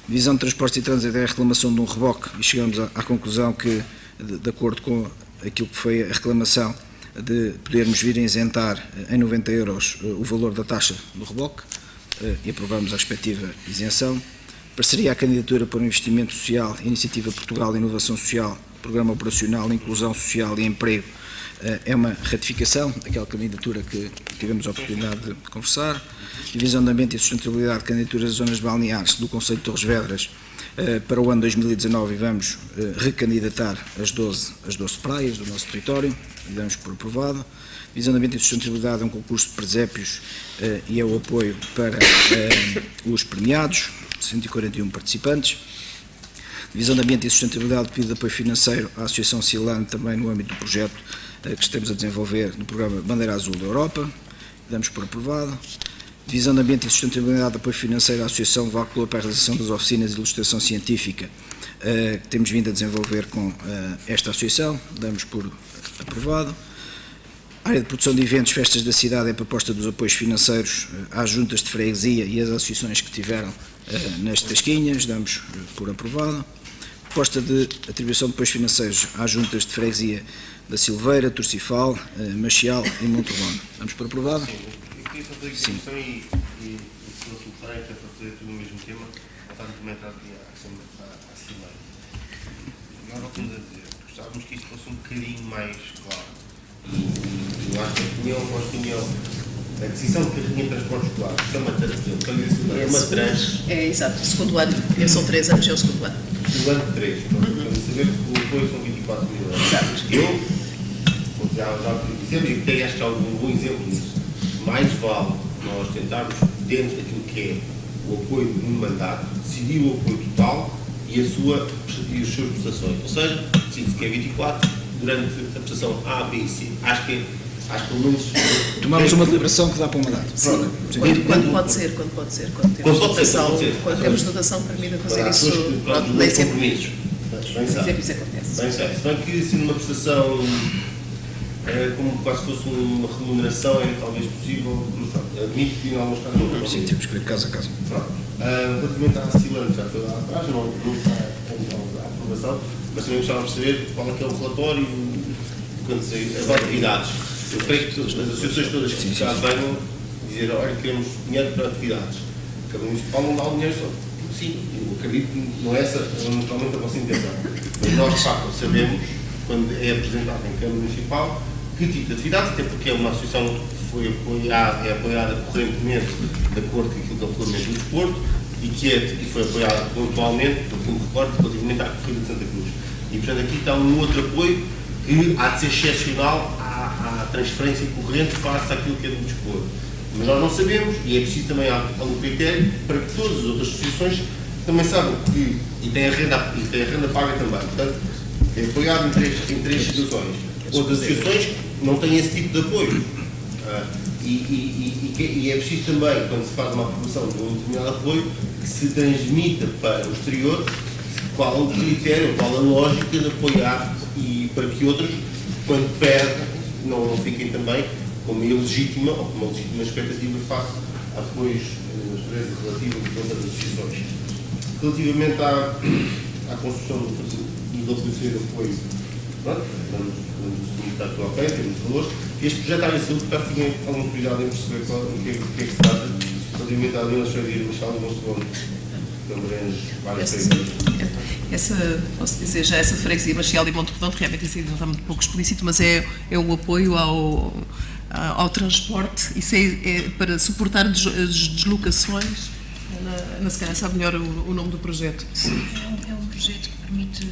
Divisão de Transportes e Trânsito é a reclamação de um reboque e chegamos à conclusão que, de acordo com aquilo que foi a reclamação, de podermos vir a isentar em 90 euros o valor da taxa do reboque e aprovamos a respectiva isenção. Parceria à candidatura para o investimento social, Iniciativa Portugal Inovação Social, Programa Operacional, Inclusão Social e Emprego, é uma ratificação daquela candidatura que tivemos a oportunidade de conversar. Divisão de Ambiente e Sustentabilidade, candidaturas das zonas balneares do Concelho de Torres Vedras para o ano 2019 e vamos recandidatar as 12 praias do nosso território e damos por aprovado. Divisão de Ambiente e Sustentabilidade é um concurso de presépios e é o apoio para os premiados, 141 participantes. Divisão de Ambiente e Sustentabilidade, pedido de apoio financeiro à Associação Cilan, também no âmbito do projeto que estamos a desenvolver no programa Bandeira Azul da Europa, damos por aprovado. Divisão de Ambiente e Sustentabilidade, apoio financeiro à Associação Valclor para a realização das oficinas de ilustração científica que temos vindo a desenvolver com esta associação, damos por aprovado. Área de produção de eventos, festas da cidade, é a proposta dos apoios financeiros às juntas de freguesia e às associações que tiveram nas tasquinhas, damos por aprovado. Proposta de atribuição de apoios financeiros às juntas de freguesia da Silveira, Torcifal, Machial e Montelondo. Vamos por aprovado? Sim, eu queria só fazer aqui a questão e se não se importarem, que é para fazer tudo o mesmo tema, voltar a comentar aqui à Cimeira. Nós voltamos a dizer, gostávamos que isto fosse um bocadinho mais claro. E eu acho que a vossa opinião, a decisão de carrinha de transporte escolar, que é uma trans. É, exato, segundo ano. São 3 anos, é o segundo ano. Do ano 3, para saber que o apoio são 24 mil euros. Exato. Eu, já dizemos, e até acho que há algum bom exemplo disso, mais vale nós tentarmos, dentro daquilo que é o apoio de um mandato, decidir o apoio total e as suas prestações. Ou seja, decide-se que é 24, durante a prestação A, B e C. Acho que pelo menos... Tomamos uma deliberação que dá para um mandato. Sim. Quando pode ser. Quando temos dotação, permite fazer isso. Nem sempre. Compromissos. Bem sabe. Isso acontece. Bem certo. Se bem que assim, numa prestação como quase fosse uma remuneração, é talvez possível, mas pronto, admito que em alguns casos não. Sim, temos que ver caso a caso. Pronto. Relativamente à Silana, já foi lá atrás, não está a aprovação, mas também gostávamos de saber qual é que é o relatório, as atividades. Eu creio que as associações todas que já venham dizer, olha, queremos dinheiro para atividades. A Câmara Municipal não dá o dinheiro só. Sim, eu acredito que não é essa naturalmente a vossa intenção. Mas nós, de facto, sabemos, quando é apresentado em Câmara Municipal, que tipo de atividades, até porque é uma associação que é apoiada correntemente de acordo com aquilo que é o regulamento do desporto e que foi apoiada pontualmente, pelo que me recordo, relativamente à Corrida de Santa Cruz. E, portanto, aqui está um outro apoio que há de ser excepcional à transferência corrente face àquilo que é do desporto. Mas nós não sabemos, e é preciso também algum critério para que todas as outras associações também saibam que, e têm a renda paga também, portanto, é apoiado em três situações. Outras associações não têm esse tipo de apoio. E é preciso também, quando se faz uma aprovação de um determinado apoio, que se transmita para o exterior qual é o critério, qual a lógica de apoiar e para que outros, quando perdem, não fiquem também com uma ilegítima ou com uma legítima expectativa face a apoios relativos de outras associações. Relativamente à construção do oferecer apoio, pronto, vamos limitar tudo ao pé, temos valores. Este projeto área de saúde, porque tinha algum cuidado em perceber o que é que se trata relativamente à Avenida Xavier Machado e Montelondo, que abrange várias freguesias. Posso dizer, já essa freguesia Machial e Montelondo realmente não está muito pouco explícito, mas é o apoio ao transporte, isso é para suportar as deslocações. Ana, se calhar sabe melhor o nome do projeto. É um projeto que permite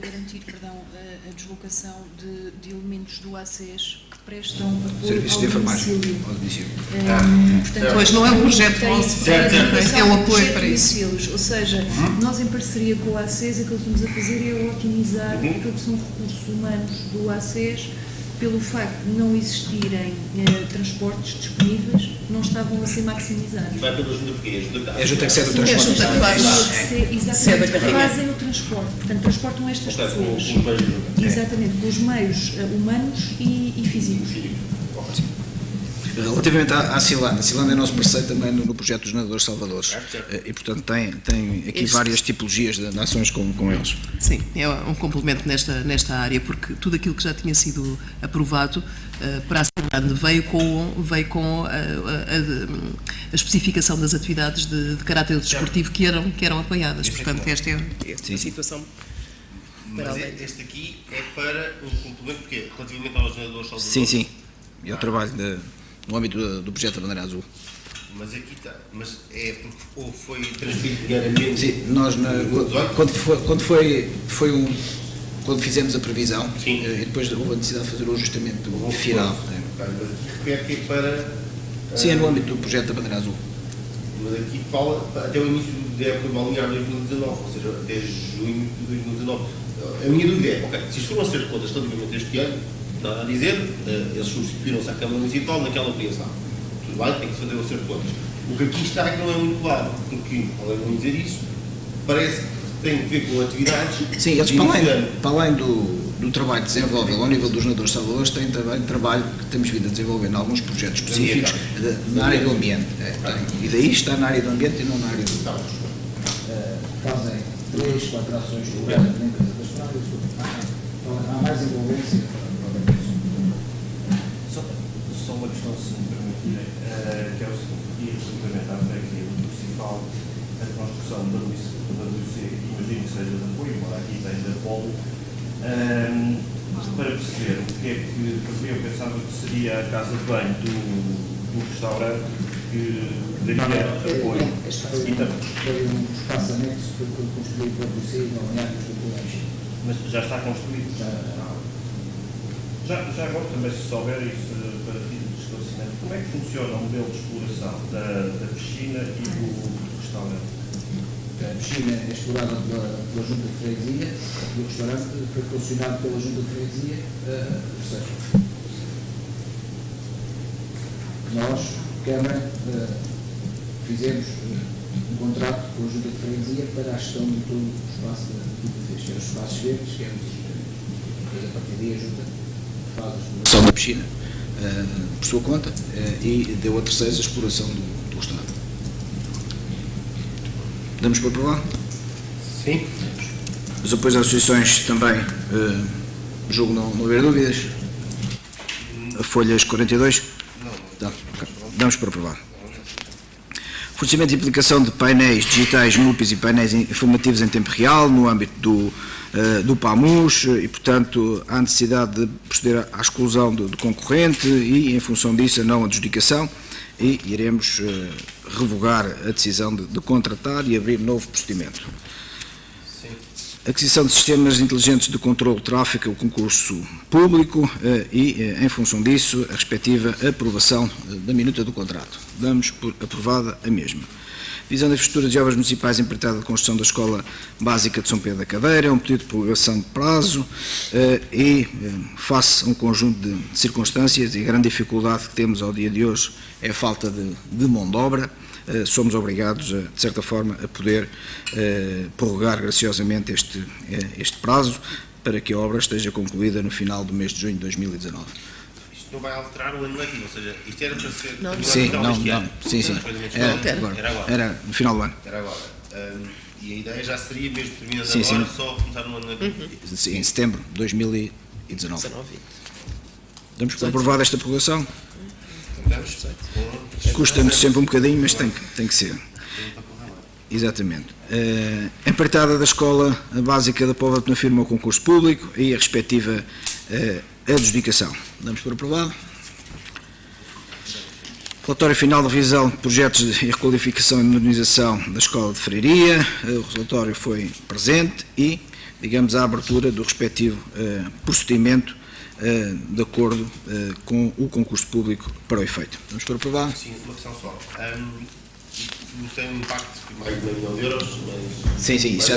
garantir a deslocação de elementos do ACES que prestam apoio Serviços de enfermagem ao domicílio. Portanto, pois não é um projeto nosso, é um apoio para isso. Ou seja, nós em parceria com o ACES, aquilo que estamos a fazer é otimizar aquilo que são recursos humanos do ACES, pelo facto de não existirem transportes disponíveis, não estavam a ser maximizados. Vai pela junta porque É a junta que cede o É a transporte. junta que faz. Exatamente, fazem o transporte. Portanto, transportam estas pessoas. Exatamente, com os meios humanos e físicos. Relativamente à Silana, a Silana é nosso parceiro também no projeto dos nadadores salvadores e, portanto, tem aqui várias tipologias de ações com eles. Sim, é um complemento nesta área, porque tudo aquilo que já tinha sido aprovado para a Silana veio com a especificação das atividades de caráter desportivo que eram apoiadas. Portanto, esta é a situação. Mas este aqui é para um complemento, porque relativamente aos nadadores salvadores. Sim, e ao trabalho no âmbito do projeto da Bandeira Azul. Mas aqui está, mas é porque ou foi transferido diariamente? Sim, nós quando fizemos a previsão, sim, e depois houve a necessidade de fazer o ajustamento final. Refere que é para... Sim, é no âmbito do projeto da Bandeira Azul. Mas aqui fala até o início da época balnear de 2019, ou seja, até junho de 2019. A minha dúvida é, ok, se isto foram a ser contas relativamente este ano, nada a dizer, eles substituíram-se à Câmara Municipal naquela criação. Tudo bem, tem que se fazer o acerto de contas. O que aqui está é que não é muito claro, porque, além de não dizer isso, parece que tem a ver com atividades... Sim, eles para além do trabalho desenvolvido ao nível dos nadadores salvadores, têm também trabalho que temos vindo a desenvolver em alguns projetos específicos na área do ambiente. E daí está na área do ambiente e não na área do... 3, 4 ações cobertas na empresa das pragas. Há mais envolvência para o bem. Só uma questão, se me permitirem, que é o seguinte, e relativamente à freguesia do Municipal, a construção da WC, imagino que seja de apoio, embora aqui tem de Apolo, para perceber o que é que eu pensava que seria a casa de banho do restaurante que daria apoio. Este foi um espaço anexo que foi construído para você e não em áreas do colégio. Mas já está construído? Já agora também, se souber isso para título de esclarecimento, como é que funciona o modelo de exploração da piscina e do restaurante? A piscina é explorada pela Junta de Freguesia e o restaurante foi concessionado pela Junta de Freguesia, ou seja, nós, Câmara, fizemos um contrato com a Junta de Freguesia para a gestão de todo o espaço da PPV, que é os espaços verdes, que é depois a partir daí a Junta faz a exploração Da piscina, por sua conta, e deu a terceiros a exploração do restaurante. Damos para aprovar? Sim. Os apoios às associações também, julgo não haver dúvidas. A folhas 42? Não. Tá, ok. Damos para aprovar. Fornecimento e aplicação de painéis digitais MUPIs e painéis informativos em tempo real no âmbito do PAMUS e, portanto, há necessidade de proceder à exclusão do concorrente e, em função disso, a não adjudicação e iremos revogar a decisão de contratar e abrir novo procedimento. Aquisição de sistemas inteligentes de controle de tráfego, o concurso público e, em função disso, a respectiva aprovação da minuta do contrato. Damos por aprovada a mesma. Visão da infraestrutura de obras municipais empreitada de construção da Escola Básica de São Pedro da Cadeira, um pedido de prorrogação de prazo e, face a um conjunto de circunstâncias e a grande dificuldade que temos ao dia de hoje é a falta de mão de obra, somos obrigados, de certa forma, a poder prorrogar graciosamente este prazo para que a obra esteja concluída no final do mês de junho de 2019. Isto não vai alterar o ano letivo, ou seja, isto era para ser... Não. Sim, não. Sim. Era agora. Era no final do ano. Era agora. E a ideia já seria, mesmo terminando Sim, agora, sim. só começar no ano letivo. Sim, em setembro de 2019. Damos por aprovada esta prorrogação? Entendemos? Custa-nos sempre um bocadinho, mas tem que ser. Exatamente. A empreitada da Escola Básica da Póvoa de Penafirma ao concurso público e a respectiva adjudicação. Damos por aprovado. Relatório final de revisão de projetos de requalificação e modernização da Escola de Freiria. O relatório foi presente e, digamos, a abertura do respectivo procedimento de acordo com o concurso público para o efeito. Vamos por aprovar? Sim, uma questão só. Tem um impacto de mais de €1 milhão, mas... Sim, isso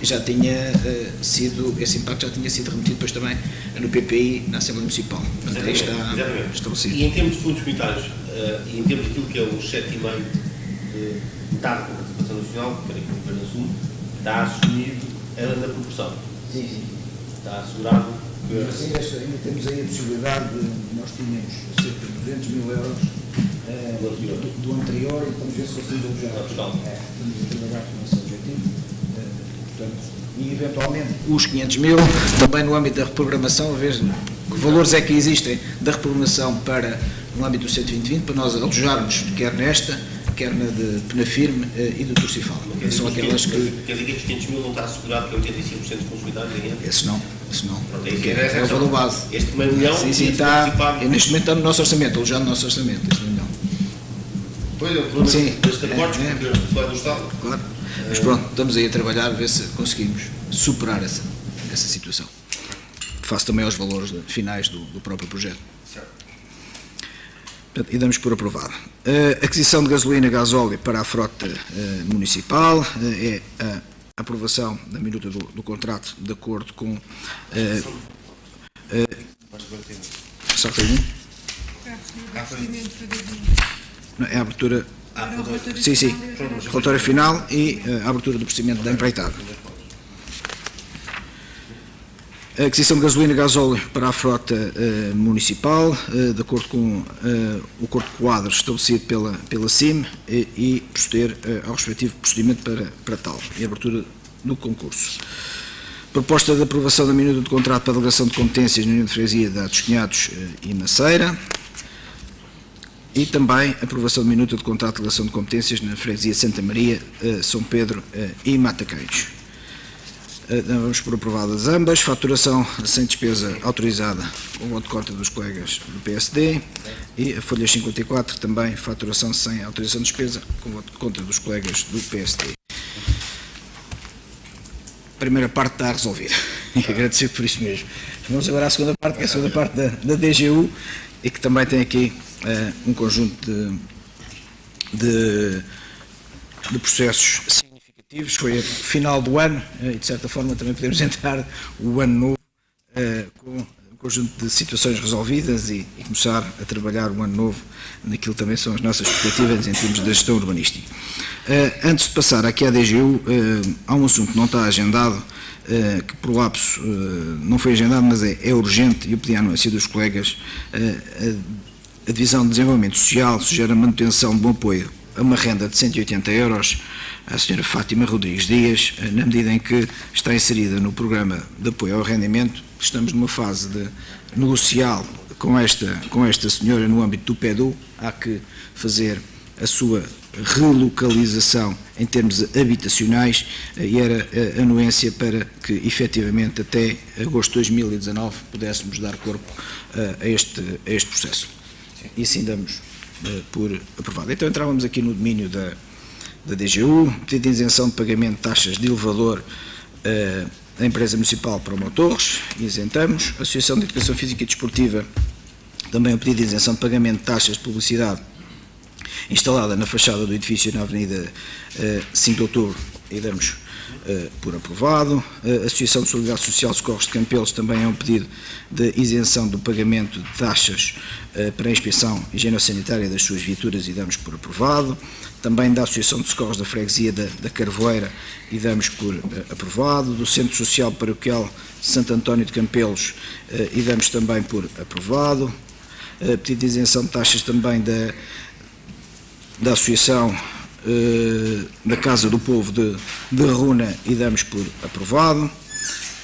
já tinha sido, esse impacto já tinha sido remetido depois também no PPI, na Assembleia Municipal. Portanto, aí está estabelecido. E em termos de fundos comunitários, e em termos daquilo que é o 7,5 de metade da participação nacional, que era que o Governo assume, está assumido na proporção. Sim. Está assegurado que... Mas ainda temos aí a possibilidade de, nós tínhamos cerca de 200 mil euros do anterior e estamos a ver se conseguimos alojar. Estamos a trabalhar com esse objetivo. Portanto, e eventualmente Os 500 mil, também no âmbito da reprogramação, a ver que valores é que existem da reprogramação para, no âmbito do 120, para nós alojarmos, quer nesta, quer na de Penafirme e do Turcifal. São aquelas que... Quer dizer que estes 500 mil não está assegurado que é 85% de consumidades em renda? Esse não. Pronto, Porque é o valor base. Este meio milhão... Sim, está, neste momento está no nosso orçamento, alojado no nosso orçamento, este meio milhão. Pois é, o problema Sim, destes acordos, porque é a responsabilidade do Estado. Claro. Mas pronto, estamos aí a trabalhar, a ver se conseguimos superar essa situação. Face também aos valores finais do próprio projeto. Portanto, e damos por aprovado. Aquisição de gasolina e gasóleo para a frota municipal, é a aprovação da minuta do contrato de acordo com... Só tem um? Não, é a abertura... Sim. Relatório final e a abertura do procedimento da empreitada. A aquisição de gasolina e gasóleo para a frota municipal, de acordo com o acordo de quadro estabelecido pela CIM e proceder ao respectivo procedimento para tal. E a abertura do concurso. Proposta de aprovação da minuta de contrato para a delegação de competências na União de Freguesia de Atos Cunhados e Maceira. E também aprovação de minuta de contrato de delegação de competências na Freguesia de Santa Maria, São Pedro e Mataqueiros. Vamos por aprovadas ambas. Faturação sem despesa autorizada com voto de conta dos colegas do PSD. E a folha 54 também faturação sem autorização de despesa com voto de conta dos colegas do PSD. A primeira parte está resolvida e agradecer por isso mesmo. Vamos agora à segunda parte, que é a segunda parte da DGU e que também tem aqui um conjunto de processos significativos. Foi a final do ano e, de certa forma, também podemos entrar o ano novo com um conjunto de situações resolvidas e começar a trabalhar o ano novo naquilo que também são as nossas expectativas em termos da gestão urbanística. Antes de passar aqui à DGU, há um assunto que não está agendado, que por lapso não foi agendado, mas é urgente, e eu pedi a anúncio dos colegas. A Divisão de Desenvolvimento Social sugere a manutenção de bom apoio a uma renda de 180 euros à Sra. Fátima Rodrigues Dias, na medida em que está inserida no programa de apoio ao rendimento. Estamos numa fase de negocial com esta senhora no âmbito do PEDU. Há que fazer a sua relocalização em termos habitacionais e era a anuência para que, efetivamente, até agosto de 2019 pudéssemos dar corpo a este processo. E assim damos por aprovado. Então entrávamos aqui no domínio da DGU, pedido de isenção de pagamento de taxas de elevador da empresa municipal Promotores, isentamos. A Associação de Educação Física e Desportiva, também o pedido de isenção de pagamento de taxas de publicidade instalada na fachada do edifício na Avenida 5 de Outubro, e damos por aprovado. A Associação de Solidariedade Social Socorros de Campelos também é um pedido de isenção do pagamento de taxas para a inspeção higiênico-sanitária das suas viaturas, e damos por aprovado. Também da Associação de Socorros da Freguesia da Carvoeira, e damos por aprovado. Do Centro Social Paroquial Santo António de Campelos, e damos também por aprovado. Pedido de isenção de taxas também da Associação da Casa do Povo de Runa, e damos por aprovado.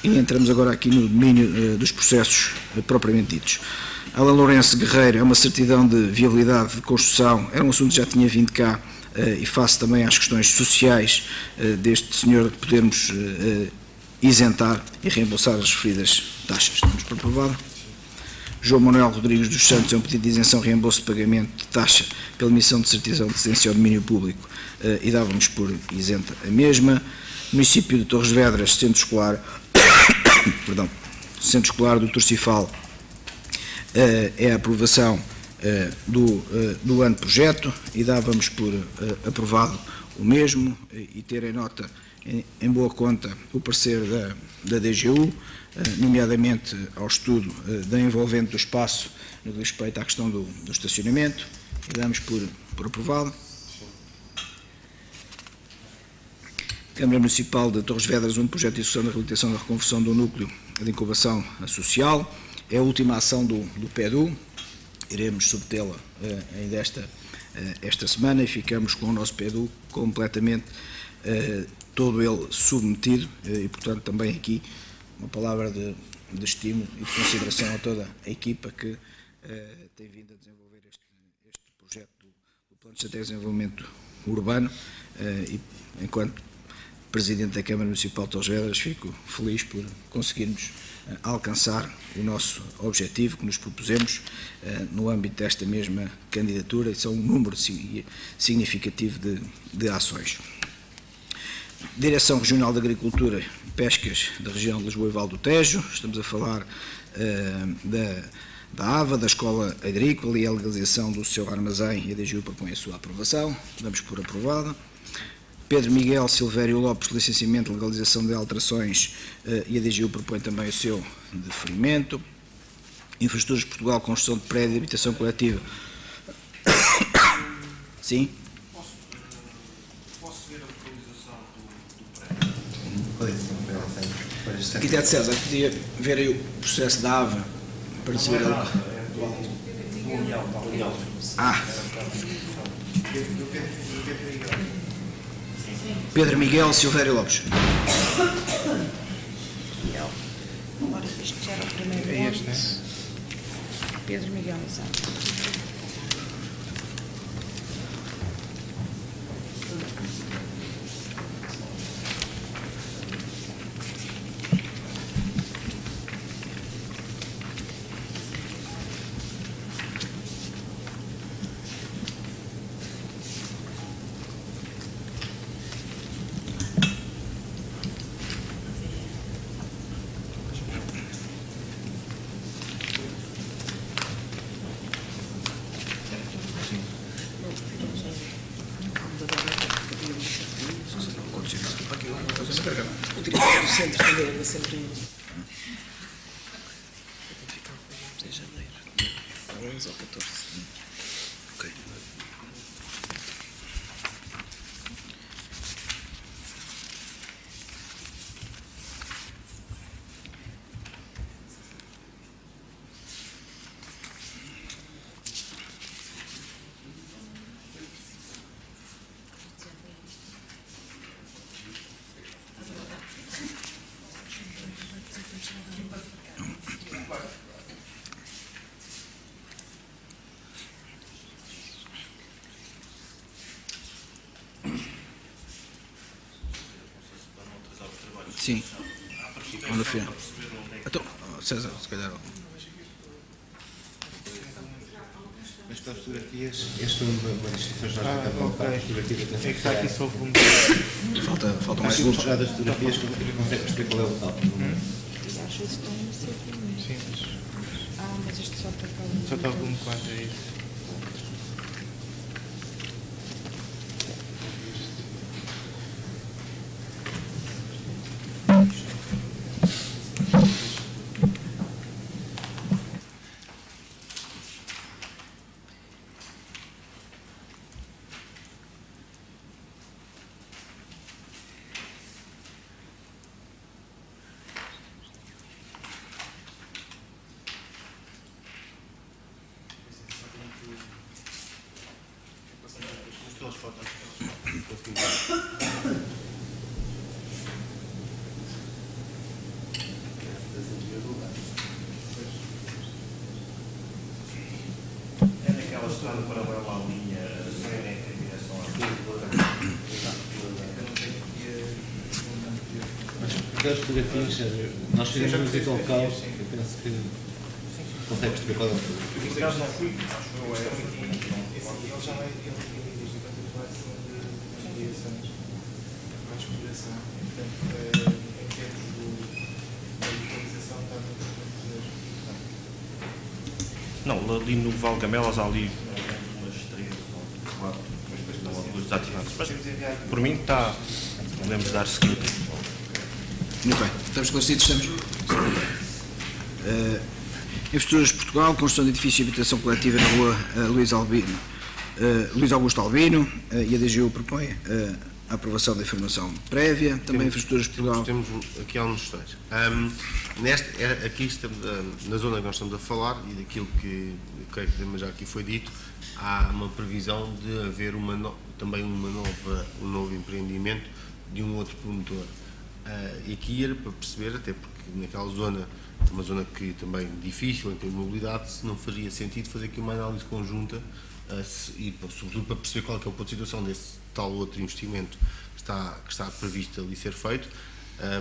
E entramos agora aqui no domínio dos processos propriamente ditos. Alan Lourenço Guerreiro é uma certidão de viabilidade de construção, era um assunto que já tinha vindo cá, e face também às questões sociais deste senhor, de podermos isentar e reembolsar as referidas taxas. Damos por aprovado. João Manuel Rodrigues dos Santos é um pedido de isenção e reembolso de pagamento de taxa pela emissão de certidão de cedência ao domínio público, e dávamos por isenta a mesma. Município de Torres Vedras, Centro Escolar, Centro Escolar do Torcifal, é a aprovação do ano projeto, e dávamos por aprovado o mesmo, e ter em nota, em boa conta, o parecer da DGU, nomeadamente ao estudo da envolvente do espaço no que diz respeito à questão do estacionamento, e damos por aprovado. Câmara Municipal de Torres Vedras, um projeto de execução da reabilitação da reconversão do núcleo de incubação social, é a última ação do PEDU, iremos submetê-la ainda esta semana, e ficamos com o nosso PEDU completamente todo ele submetido, e portanto também aqui uma palavra de estímulo e de consideração a toda a equipa que tem vindo a desenvolver este projeto do Plano de Estratégia de Desenvolvimento Urbano, e enquanto Presidente da Câmara Municipal de Torres Vedras fico feliz por conseguirmos alcançar o nosso objetivo que nos propusemos no âmbito desta mesma candidatura, e são um número significativo de ações. Direção Regional de Agricultura e Pescas da região de Lisboa e Val do Tejo, estamos a falar da AVA, da Escola Agrícola, e a legalização do seu armazém, e a DGU propõe a sua aprovação, damos por aprovada. Pedro Miguel Silvério Lopes, licenciamento, legalização de alterações, e a DGU propõe também o seu deferimento. Infraestruturas de Portugal, construção de prédio de habitação coletiva. Sim? Posso ver a localização do prédio? Arquiteto César, podia ver aí o processo da AVA para saber a Pedro Miguel Silvério Lopes. Agora isto já era o primeiro nome. Pedro Miguel, exato. Centro também anda sempre em janeiro, 11 ou 14. Ok. Sim. Onde foi? Então, César, se calhar. Mas para as fotografias, este é uma distinção já está para fotografia da É que está aqui só o volume. Faltam mais Acho que luzes. já das fotografias que consegue perceber qual é o local. E às vezes estão no sítio mesmo. Sim, mas Mas isto só está cá. só está o volume 4, é isso. É naquela estrada paralela à linha, em direção à Aquelas fotografias, nós fizemos uma visita ao local, eu penso que consegue perceber qual é o local. Por acaso não fui, acho que eu ele já vai, ele tinha dito isto, enquanto ele vai de direções, mais exploração, portanto, em termos da localização, está muito mesmo. Não, ali no Val Gamelas há ali umas 3 ou 4 luzes desativadas. Mas por mim está, podemos dar seguimento. Muito bem. Estamos esclarecidos? Estamos? Infraestruturas de Portugal, construção de edifício de habitação coletiva na rua Luís Augusto Albino, e a DGU propõe a aprovação da informação prévia. Também Infraestruturas de Portugal. Temos aqui algumas questões. Aqui estamos, na zona que nós estamos a falar, e daquilo que creio que também já aqui foi dito, há uma previsão de haver também um novo empreendimento de um outro promotor. E aqui era para perceber, até porque naquela zona, uma zona que também é difícil em termos de mobilidade, se não faria sentido fazer aqui uma análise conjunta e sobretudo para perceber qual é o ponto de situação desse tal outro investimento que está previsto ali ser feito,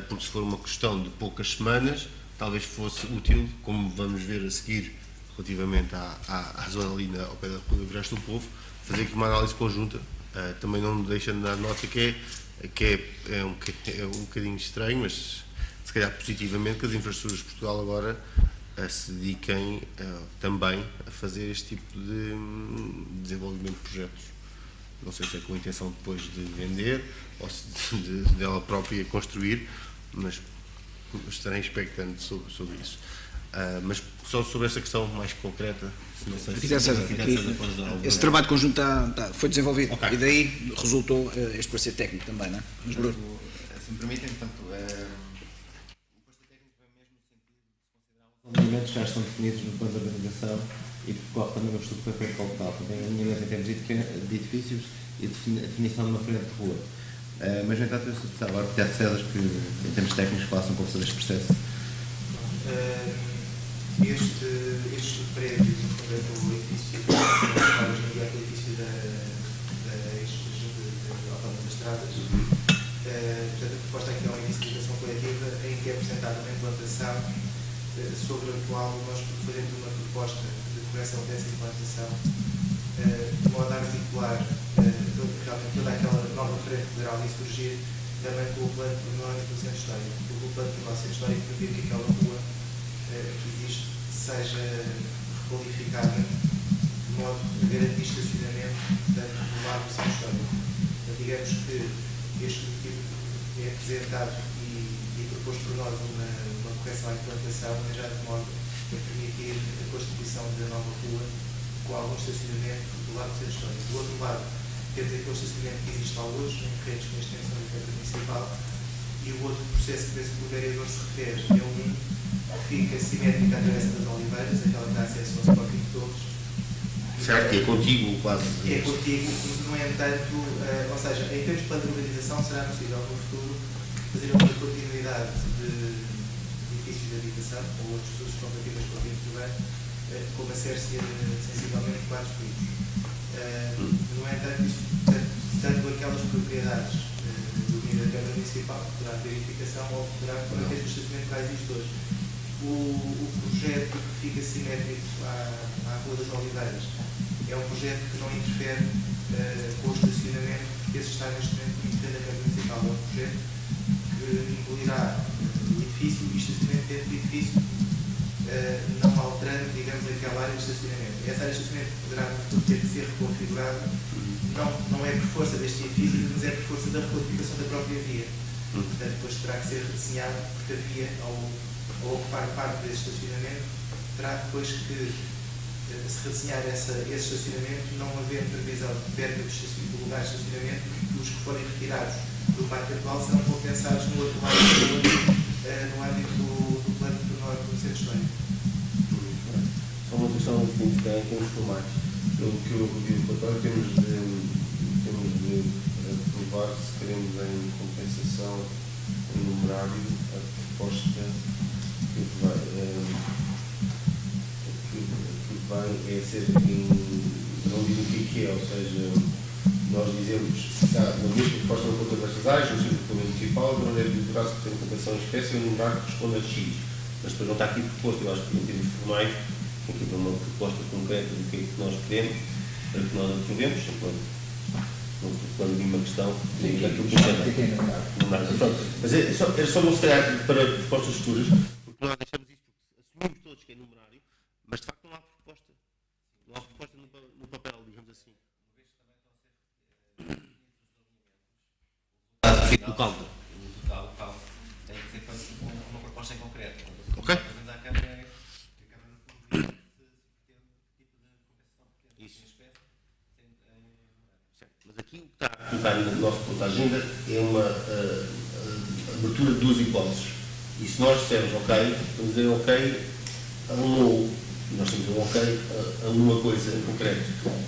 porque se for uma questão de poucas semanas, talvez fosse útil, como vamos ver a seguir relativamente à zona ali ao pé da Rua do Resto do Povo, fazer aqui uma análise conjunta. Também não me deixa de dar nota que é um bocadinho estranho, mas se calhar positivamente, que as infraestruturas de Portugal agora se dediquem também a fazer este tipo de desenvolvimento de projetos. Não sei se é com a intenção depois de vender ou se dela própria construir, mas estarei expectante sobre isso. Mas só sobre esta questão mais concreta, não sei Esse trabalho conjunto foi desenvolvido, Okay. e daí resultou este parecer técnico também, não é? Mas, Bruno, Se me permitem, portanto, O parecer técnico vem mesmo no sentido de considerar os movimentos que já estão definidos no plano de organização e que decorre também no estudo que foi feito para o local. Também a minha em termos de edifícios e a definição de uma frente de rua. Mas, no entanto, eu sou agora arquiteto César, que em termos técnicos faça um pouco sobre este processo. Este prédio, no fundo, é o edifício, é o edifício da Autónoma das Estradas. Portanto, a proposta aqui é uma edifício de habitação coletiva em que é apresentada uma implantação sobre a qual nós fazemos uma proposta de correção dessa implantação, de modo a articular realmente toda aquela nova frente que poderá ali surgir também com o plano pormenor do centro histórico. O plano pormenor do centro histórico prevê que aquela rua que existe seja requalificada de modo a garantir estacionamento do lado do centro histórico. Então, digamos que este tipo é apresentado e proposto por nós uma correção à implantação, mas já de modo a permitir a constituição da nova rua com algum estacionamento do lado do centro histórico. Do outro lado, temos aquele estacionamento que existe lá hoje, em Correios, com a extensão da Câmara Municipal, e o outro processo que o vereador se refere é que fica simétrico à Travessa das Oliveiras, aquela que dá acesso ao Sporting de Torres. Certo, que é contigo quase. É contigo, no entanto, ou seja, em termos de plano de urbanização, será possível no futuro fazer uma continuidade de edifícios de habitação ou outros usos compatíveis com o ambiente urbano, com uma sércia sensivelmente 4 litros. No entanto, isso, tanto aquelas propriedades do domínio da Câmara Municipal poderá ter edificação ou poderá ter o estacionamento que existe hoje. O projeto que fica simétrico à Rua das Oliveiras é um projeto que não interfere com o estacionamento, porque esse está neste momento no Ministério da Câmara Municipal. É um projeto que incluirá o edifício e estacionamento dentro do edifício, não alterando, digamos, aquela área de estacionamento. Essa área de estacionamento poderá ter que ser reconfigurada, não é por força deste edifício, mas é por força da requalificação da própria via. Portanto, depois terá que ser redesenhado, porque a via, ao ocupar parte desse estacionamento, terá depois que se redesenhar esse estacionamento, não havendo previsão de perda do lugar de estacionamento, os que forem retirados do parque atual serão compensados no outro lado no âmbito do plano pormenor do centro histórico. Só uma questão seguinte, que é em termos formais. Pelo que eu ouvi o relatório, temos de aprovar se queremos em compensação em numerário a proposta que vai é ser não digo o que é, ou seja, nós dizemos que uma vez que a proposta não conta destas áreas, no centro municipal, não deve deverá-se ter compensação em espécie ou numerário que responda a X. Mas depois não está aqui proposto, eu acho que em termos formais, tem que haver uma proposta concreta do que é que nós queremos, para que nós aprovemos, quando vi uma questão, daquilo que é numerário. Mas era só não se calhar para propostas futuras, porque nós deixamos isto, assumimos todos que é numerário, mas de facto não há proposta. Não há proposta no papel, digamos assim. Local tem que ser feito com uma proposta em concreto. Ok. Isso. Mas aqui o que está a colocar no nosso ponto de agenda é uma abertura de duas hipóteses. E se nós dissermos ok, vamos dizer ok a um ou nós temos um ok a uma coisa em concreto.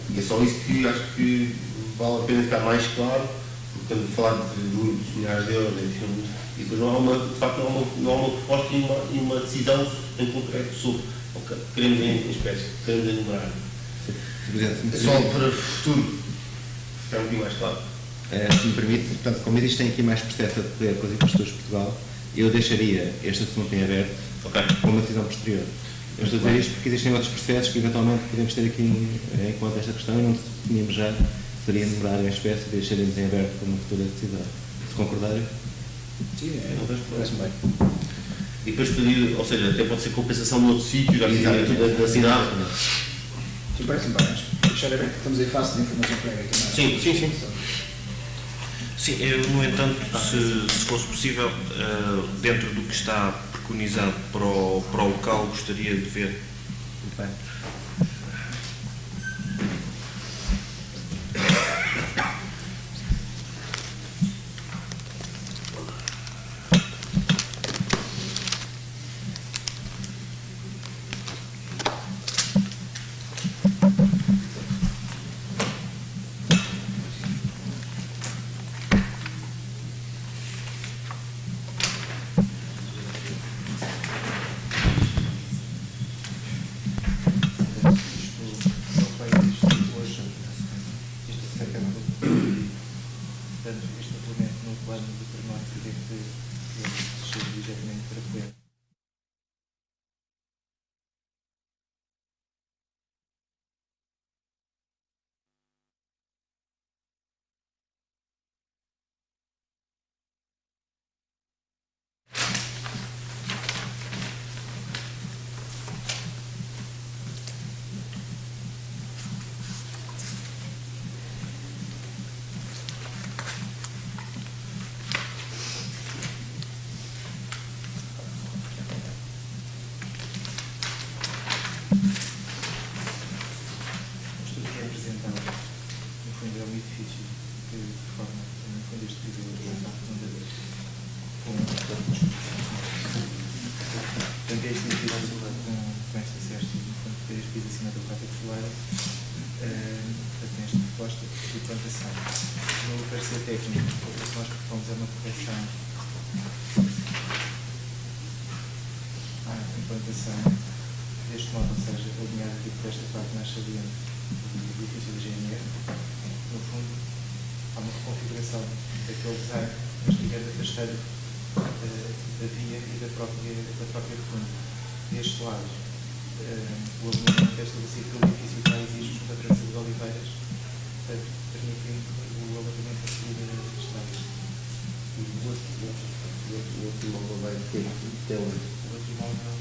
E é só isso que acho que vale a pena ficar mais claro, porque estamos a falar de muitos milhares de euros, enfim, e depois não há de facto não há uma proposta e uma decisão em concreto sobre okay, queremos em espécie, queremos em numerário. É só para o futuro ficar um bocadinho mais claro. Se me permite, portanto, como existem aqui mais processos a decorrer com as infraestruturas de Portugal, eu deixaria este assunto em aberto com uma decisão posterior. Eu estou a dizer isto porque existem outros processos que eventualmente podemos ter aqui em conta esta questão e não definimos já se seria numerário em espécie e deixaremos em aberto para uma futura decisão. Se concordarem? Sim, parece-me bem. E depois pedir, ou seja, até pode ser compensação no outro sítio, da cidade. Sim, parece-me bem. Deixar aberto que estamos em fase de informação prévia também. Sim. Sim, eu, no entanto, se fosse possível, dentro do que está preconizado para o local, gostaria de ver. Muito bem. Isto são feitas hoje, isto é acabado. Portanto, este implemento no plano de pormenor que deve ser ligeiramente frequente. O estudo que é apresentado, no fundo, é um edifício que forma, no fundo, este piso com portanto, este edifício com esta CERSI, no fundo, tem este piso acima do cráter solar, tem esta proposta de plantação. No parecer técnico, o que nós propomos é uma correção à implantação deste modo, ou seja, alinhar aqui por esta parte mais saliente do edifício da GNR. No fundo, há uma reconfiguração daquele design, mas ligando a rasteira da via e da própria rotunda. Deste lado, o alinhamento é estabelecido pelo edifício que já existe junto à Travessa de Oliveiras, permitindo o alargamento a seguir deste lado. E o outro imóvel vai ter onde? O outro imóvel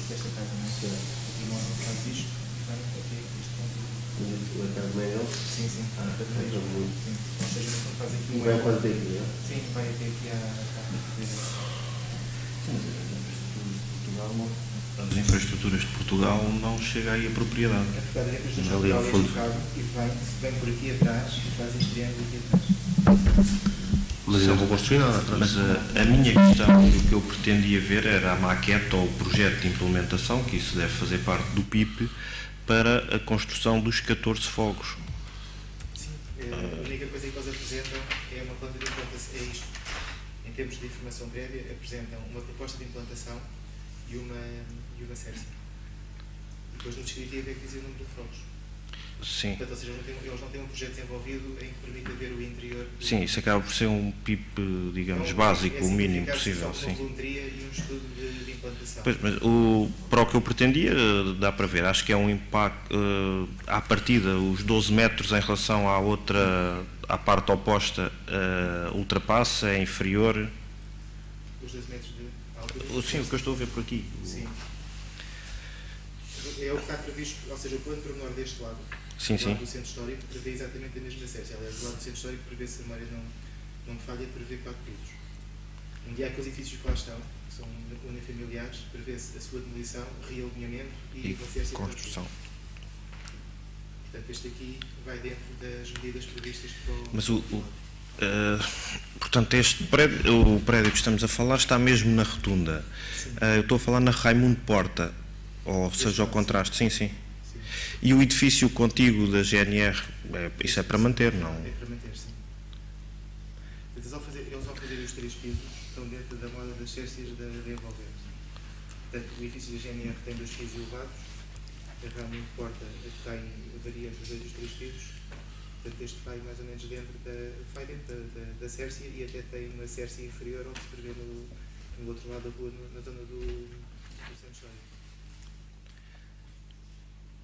desta casa, não é? O imóvel faz isto e vai aqui este ponto. O casa maior? Sim, sim. Sim. Ou seja, no fundo faz aqui E vai quase daqui, não é? Sim, vai até aqui à As infraestruturas de Portugal não chega aí a propriedade. A verdade é que os Ali ao fundo. e vem por aqui atrás e faz este triângulo aqui atrás. Mas não vou construir nada atrás. Mas a minha questão, o que eu pretendia ver era a maquete ou o projeto de implementação, que isso deve fazer parte do PIP, para a construção dos 14 fogos. Sim, a única coisa que eles apresentam é uma planta de implantação, é isto. Em termos de informação prévia, apresentam uma proposta de implantação e uma CERSI. Depois no descritivo é que dizem o número de fogos. Sim. Portanto, ou seja, eles não têm um projeto desenvolvido em que permita ver o interior. Sim, isso acaba por ser um PIP, digamos, Não, básico, é o mínimo simplificar possível. só Sim. uma volumetria e um estudo de implantação. Pois, mas para o que eu pretendia, dá para ver, acho que é um impacto, à partida, os 12 metros em relação à parte oposta, ultrapassa, é inferior. Os 12 metros de altura? Sim, o que eu estou a ver por aqui. Sim. É o que está previsto, ou seja, o plano de pormenor deste lado, Sim, do lado sim. do centro histórico, prevê exatamente a mesma CERSI. Aliás, do lado do centro histórico prevê, se a memória não me falha, prevê 4 pisos. Um dia aqueles edifícios que lá estão, que são unifamiliares, prevê-se a sua demolição, realinhamento e uma CERSI construção. Portanto, este aqui vai dentro das medidas previstas para o... Mas portanto, o prédio que estamos a falar está mesmo na rotunda. Eu estou a falar na Raimundo Porta, ou seja, ao contraste, sim, sim. E o edifício contíguo da GNR, isso é para manter, não? É para manter, sim. Eles ao fazer os 3 pisos, estão dentro da moda das CERSIs da envolvente. Portanto, o edifício da GNR tem 2 pisos elevados, a Raimundo Porta varia entre os 2 e os 3 pisos. Portanto, este vai mais ou menos dentro da CERSI e até tem uma CERSI inferior, onde se prevê no outro lado da rua, na zona do centro histórico.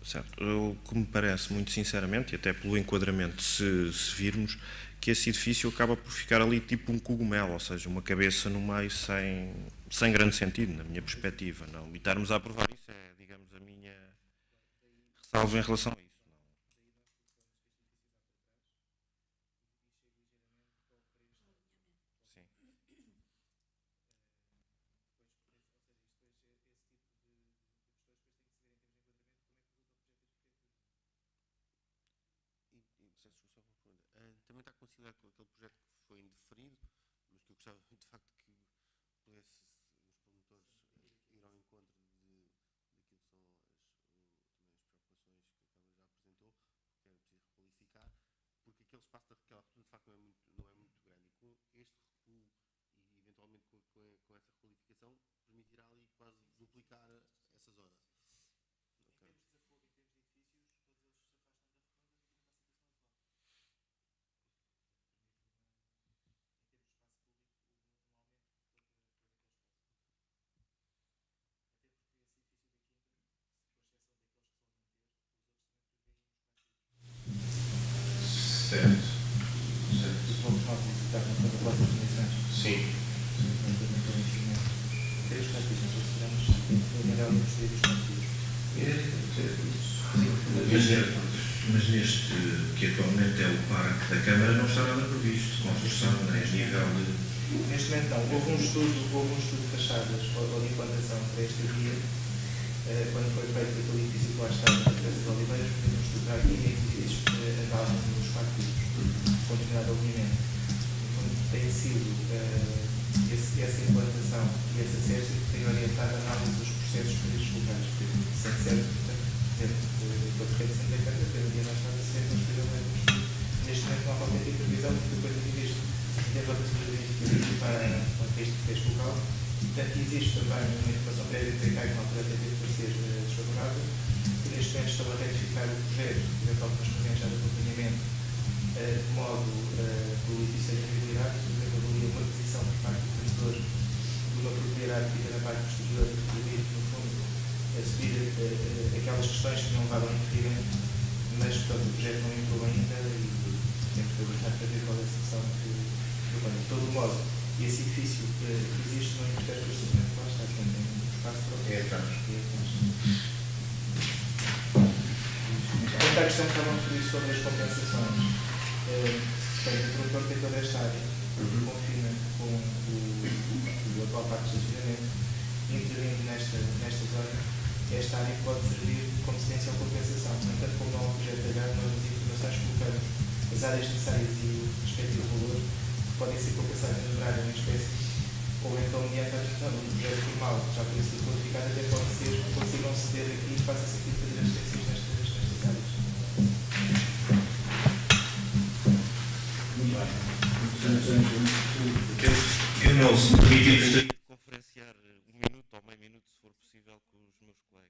Certo. O que me parece, muito sinceramente, e até pelo enquadramento, se virmos, que esse edifício acaba por ficar ali tipo um cogumelo, ou seja, uma cabeça no meio sem grande sentido, na minha perspectiva. Não? E estarmos a aprovar isso é, digamos, a minha ressalva em relação a isso. Também está considerado com aquele projeto que foi indeferido, mas que eu gostava de facto que pudesse os promotores ir ao encontro daquilo que são também as preocupações que a Câmara já apresentou, que era preciso requalificar, porque aquele espaço daquela rotunda de facto não é muito grande, e com este recuo e eventualmente com essa requalificação permitirá ali quase duplicar essa zona. Okay. Mas neste, que atualmente é o parque da Câmara, não está nada previsto, construção, nem a nível de... Neste momento não. Houve um estudo de fachadas ou de implantação para esta via, quando foi feito aquele edifício que lá está, na Praça de Oliveiras, foi um estudo aqui e edifícios andavam nos 4 pisos, com determinado alinhamento. Tem sido essa implantação e essa SESC que tem orientado a análise dos processos para estes locais. Sendo certo, portanto, a defesa da Câmara, cada dia mais tarde, se neste momento não há qualquer tipo de previsão, porque depois de visto dentro da possibilidade para este local. Portanto, existe também uma informação prévia de TK que na altura teve de ser desfavorável, que neste momento estão a retificar o projeto, de algumas reuniões já de acompanhamento, de modo que o edifício seja viabilidade, por exemplo, avalia uma aquisição por parte do produtor de uma propriedade que fica na parte posterior do permitir, no fundo, a subir aquelas questões que não levaram a interferimento, mas, portanto, o projeto não entrou ainda e temos que aguardar para ver qual é a solução que propõe. De todo modo, esse edifício existe no Ministério do Orçamento, lá está, tem um espaço para o que é atrás. Quanto à questão que estavam a referir sobre as compensações, o produtor tem toda esta área, que confina com o atual parque de estacionamento, intervindo nesta zona, esta área pode servir como cedência ou compensação. No entanto, como não é um projeto de agro, nós nas informações colocamos as áreas necessárias e o respectivo valor, que podem ser compensadas em horário em espécie, ou então, mediante a gestão do projeto formal, já por isso qualificado, até pode ser que consigam ceder aqui e faça sentido fazer as extensões nestas áreas. Eu não, se me permitir, gostaria de conferenciar 1 minuto ou meio minuto, se for possível, com os meus colegas.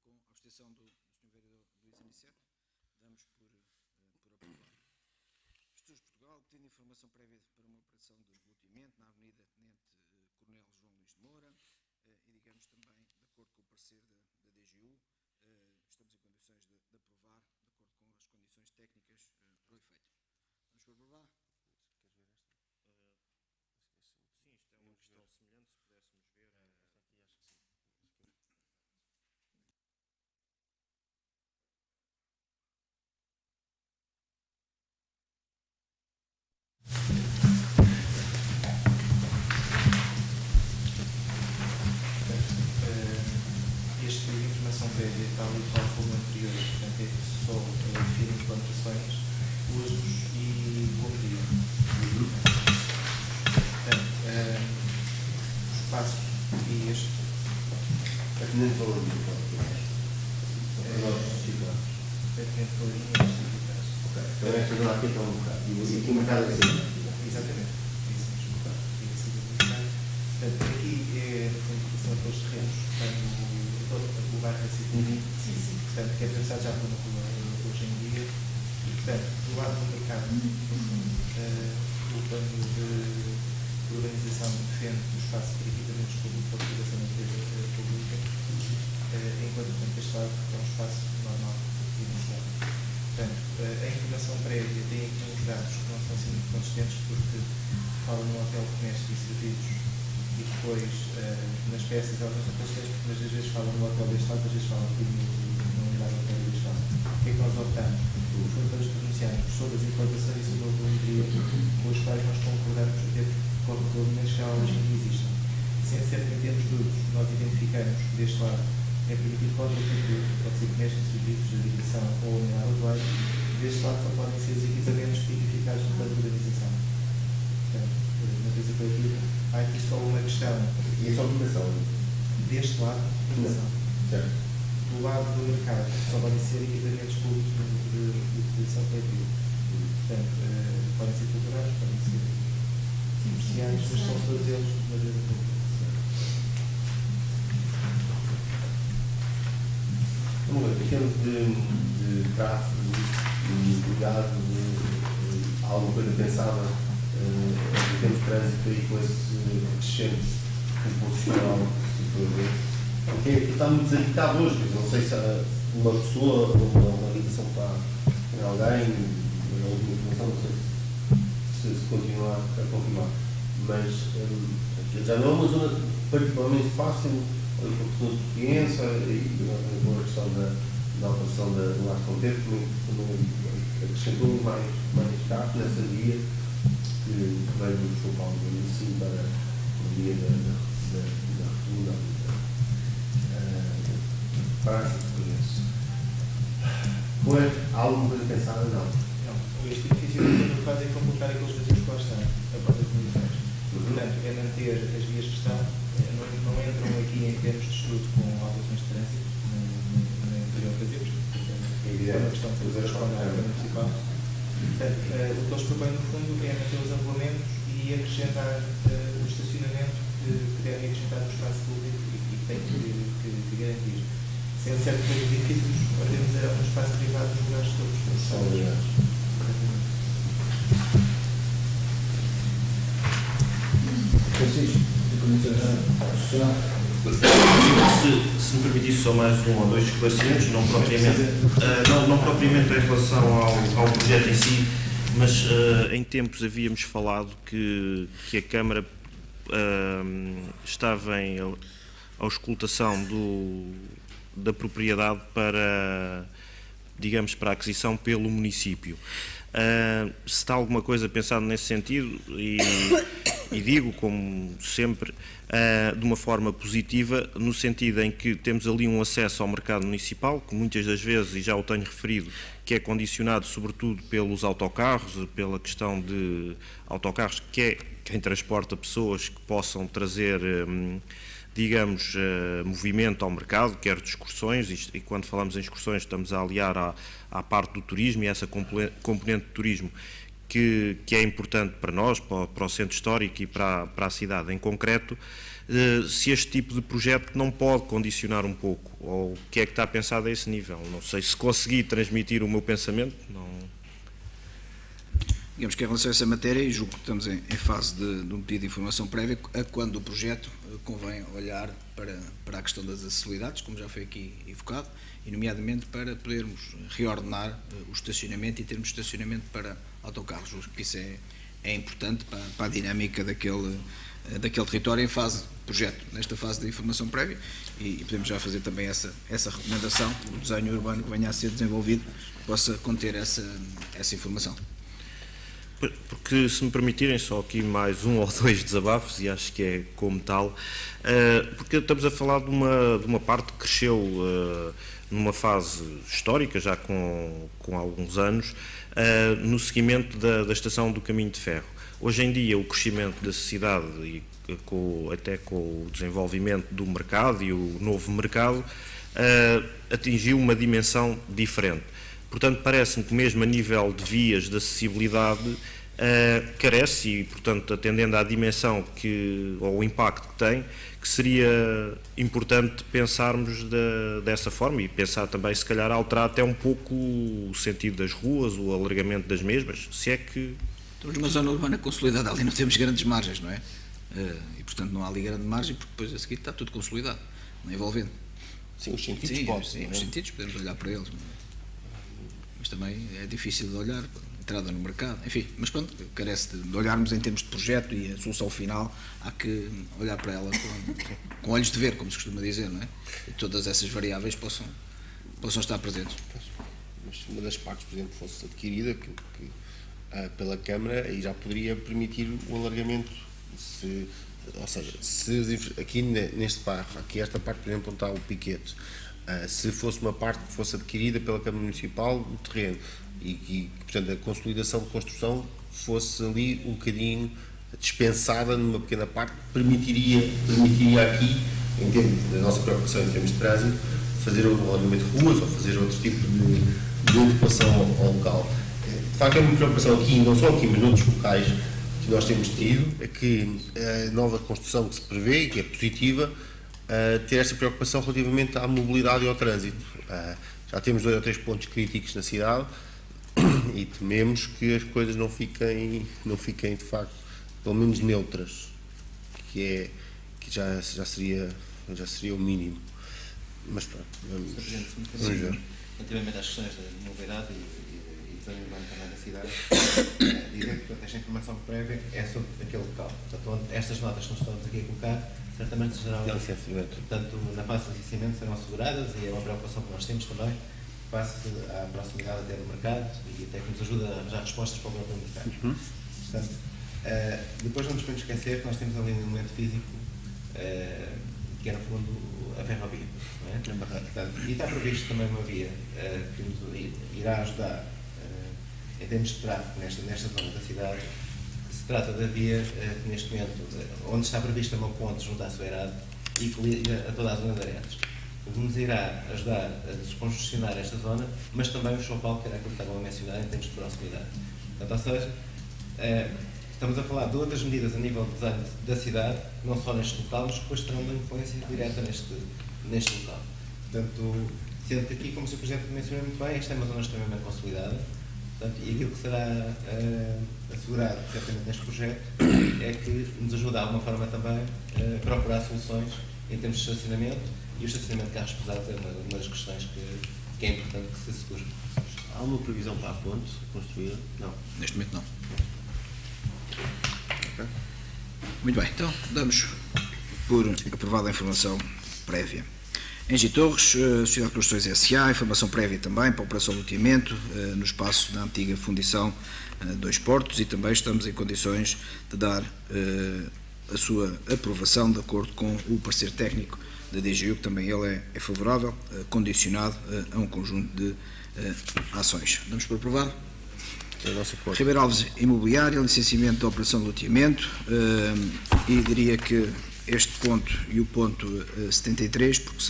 Com a abstenção do Sr. Vereador Luís Aniceto, damos por aprovado. Estudos Portugal, obtendo informação prévia para uma operação de esgotamento na Avenida Tenente Coronel João Luís de Moura e, digamos, também, de acordo com o parecer da DGU, estamos em condições de aprovar, de acordo com as condições técnicas para o efeito. Vamos por aprovar? Sim, isto é uma questão semelhante, se pudéssemos ver, e acho que sim. Este pedido de informação prévia, tal e qual como o anterior, portanto, é só definir implantações, usos e cumprir. Portanto, os passos e este. Nem falou de nós situados. Pertinente pela linha e este eficaz. Ok. Então esta não aqui está um bocado. E aqui o mercado é assim. Exatamente. Isso mesmo. Portanto, aqui é a função Smart City, portanto, que é pensado já para uma rua hoje em dia, e, portanto, do lado do mercado, o plano de urbanização defende o espaço para equipamentos públicos para utilização da empresa pública, enquanto, portanto, este lado é um espaço normal, inicial. Portanto, a informação prévia tem aqui uns dados que não são assim muito consistentes, porque fala num hotel de comércio e serviços e depois nas peças elas não são consistentes, porque às vezes falam no hotel deste lado, às vezes falam aqui no unidade do hotel deste lado. O que é que nós optamos? Os fundadores pronunciaram sobre as importações e sobre a volumetria com os quais nós concordamos dentro de regulamentos que já hoje em dia existem. Sendo certo que em termos de usos, nós identificamos deste lado é permitido qualquer tipo, pode ser comércio, serviços, habitação ou unidade hoteleira, deste lado só podem ser os equipamentos tipificados no plano de urbanização. Portanto, na coisa coletiva, há aqui só uma questão. E é só habitação? Deste lado, habitação. Certo. Do lado do mercado, só podem ser equipamentos públicos de utilização coletiva. Portanto, podem ser culturais, podem ser comerciais, mas são todos eles de maneira pública. Em termos de tráfego, de cuidado, alguma coisa pensada em termos de trânsito aí com esse crescente proporcional, se for ver, porque está muito desabitado hoje, não sei se uma pessoa, uma habitação está em alguém, na última informação, não sei se continua a confirmar, mas já não é uma zona particularmente fácil, por questão de experiência e com a questão da operação do ar com tempo, acrescentou mais carros nessa via que veio do São Paulo assim para a via da rotunda para essa experiência. Foi alguma coisa pensada? Não. Este edifício o que faz é completar aqueles vazios que lá estão, a porta de comunicações. Portanto, é manter as vias que estão, não entram aqui em termos de estudo com alterações de trânsito, nem poderiam fazer, é uma questão de fazer a escola municipal. Portanto, o que eles propõem no fundo é manter os ambulamentos e acrescentar o estacionamento que devem acrescentar no espaço público e tem que garantir. Sendo certo que os edifícios organizarão um espaço privado nos lugares todos. Se me permitisse só mais um ou dois esclarecimentos, não propriamente em relação ao projeto em si, mas em tempos havíamos falado que a Câmara estava em auscultação da propriedade para, digamos, para a aquisição pelo município. Se está alguma coisa pensada nesse sentido, e digo, como sempre, de uma forma positiva, no sentido em que temos ali um acesso ao mercado municipal, que muitas das vezes, e já o tenho referido, que é condicionado sobretudo pelos autocarros, pela questão de autocarros, que é quem transporta pessoas que possam trazer, digamos, movimento ao mercado, quer de excursões, e quando falamos em excursões estamos a aliar à parte do turismo e essa componente de turismo que é importante para nós, para o centro histórico e para a cidade em concreto, se este tipo de projeto não pode condicionar um pouco, ou o que é que está pensado a esse nível? Não sei se consegui transmitir o meu pensamento. Não... Digamos que em relação a essa matéria, e julgo que estamos em fase de um pedido de informação prévia, a quando o projeto convém olhar para a questão das acessibilidades, como já foi aqui evocado, e nomeadamente para podermos reordenar o estacionamento e termos estacionamento para autocarros. Julgo que isso é importante para a dinâmica daquele território em fase de projeto, nesta fase de informação prévia, e podemos já fazer também essa recomendação, o desenho urbano que venha a ser desenvolvido possa conter essa informação. Porque, se me permitirem, só aqui mais um ou dois desabafos, e acho que é como tal, porque estamos a falar de uma parte que cresceu numa fase histórica, já com alguns anos, no seguimento da estação do Caminho de Ferro. Hoje em dia, o crescimento da cidade, e até com o desenvolvimento do mercado e o novo mercado, atingiu uma dimensão diferente. Portanto, parece-me que mesmo a nível de vias de acessibilidade carece, e portanto, atendendo à dimensão ou o impacto que tem, que seria importante pensarmos dessa forma e pensar também, se calhar, alterar até um pouco o sentido das ruas, o alargamento das mesmas, se é que... Estamos numa zona urbana consolidada, ali não temos grandes margens, não é? E, portanto, não há ali grande margem, porque depois a seguir está tudo consolidado, não é envolvendo. Sim, os sentidos Sim, pode, sim, não é? os sentidos, podemos olhar para eles, mas também é difícil de olhar, entrada no mercado, enfim, mas pronto, carece de olharmos em termos de projeto e a solução final, há que olhar para ela com olhos de ver, como se costuma dizer, não é? E todas essas variáveis possam estar presentes. Mas se uma das partes, por exemplo, fosse adquirida pela Câmara, aí já poderia permitir o alargamento, ou seja, se aqui neste bairro, aqui esta parte, por exemplo, onde está o piquete, se fosse uma parte que fosse adquirida pela Câmara Municipal, o terreno, e portanto, a consolidação de construção fosse ali um bocadinho dispensada numa pequena parte, permitiria aqui, em termos da nossa preocupação em termos de trânsito, fazer o alargamento de ruas ou fazer outro tipo de ocupação ao local. De facto, é uma preocupação aqui, não só aqui, mas noutros locais que nós temos tido, é que a nova construção que se prevê, e que é positiva, ter esta preocupação relativamente à mobilidade e ao trânsito. Já temos 2 ou 3 pontos críticos na cidade e tememos que as coisas não fiquem de facto, pelo menos neutras, que já seria o mínimo. Mas pronto, vamos ver. Relativamente às questões da mobilidade e desenho urbano também da cidade, dizer que esta informação prévia é sobre aquele local. Portanto, estas notas que nós estamos aqui a colocar, certamente serão, portanto, na fase de licenciamento serão asseguradas, e é uma preocupação que nós temos também, face à proximidade até do mercado, e até que nos ajuda a arranjar respostas para o próprio mercado. Portanto, depois não nos podemos esquecer que nós temos ali um elemento físico, que é no fundo a ferrovia, não é? Portanto, e está previsto também uma via que nos irá ajudar em termos de tráfego nesta zona da cidade. Se trata da via que neste momento, onde está prevista uma ponte junto à Soeirade e que liga a toda a zona de Arenas, o que nos irá ajudar a descongestionar esta zona, mas também o Choupal, que era aquilo que estavam a mencionar em termos de proximidade. Portanto, ou seja, estamos a falar de outras medidas a nível de design da cidade, não só neste local, mas que depois terão uma influência direta neste local. Portanto, sendo que aqui, como o Sr. Presidente mencionou muito bem, esta é uma zona extremamente consolidada, portanto, e aquilo que será assegurado, certamente, neste projeto, é que nos ajuda, de alguma forma, também a procurar soluções em termos de estacionamento, e o estacionamento de carros pesados é uma das questões que é importante que se assegure. Há uma previsão para a ponte construída? Não. Neste momento não. Muito bem, então damos por aprovada a informação prévia. Engie Torres, Sociedade de Construções S.A., informação prévia também para a operação de loteamento no espaço da antiga fundição Dois Portos, e também estamos em condições de dar a sua aprovação de acordo com o parecer técnico da DGU, que também ele é favorável, condicionado a um conjunto de ações. Damos por aprovado. Ribeiro Alves Imobiliária, licenciamento da operação de loteamento, e diria que este ponto e o ponto 73, porque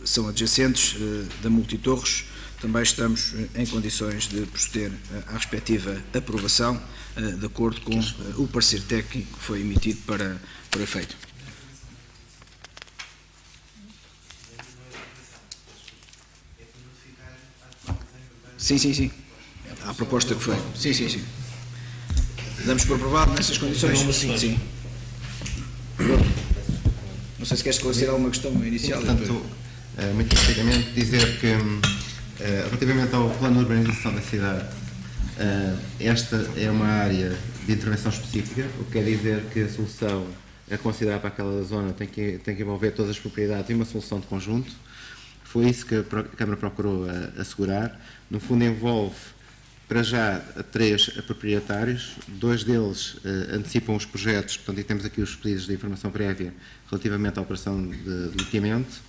são adjacentes da Multitorres, também estamos em condições de proceder à respectiva aprovação, de acordo com o parecer técnico que foi emitido para efeito. Sim. A proposta que foi. Sim. Damos por aprovado nessas condições? Sim. Não sei se quer esclarecer alguma questão inicial. Portanto, muito rapidamente dizer que, relativamente ao plano de urbanização da cidade, esta é uma área de intervenção específica, o que quer dizer que a solução a considerar para aquela zona tem que envolver todas as propriedades e uma solução de conjunto. Foi isso que a Câmara procurou assegurar. No fundo, envolve, para já, 3 proprietários, 2 deles antecipam os projetos, portanto, e temos aqui os pedidos de informação prévia relativamente à operação de loteamento,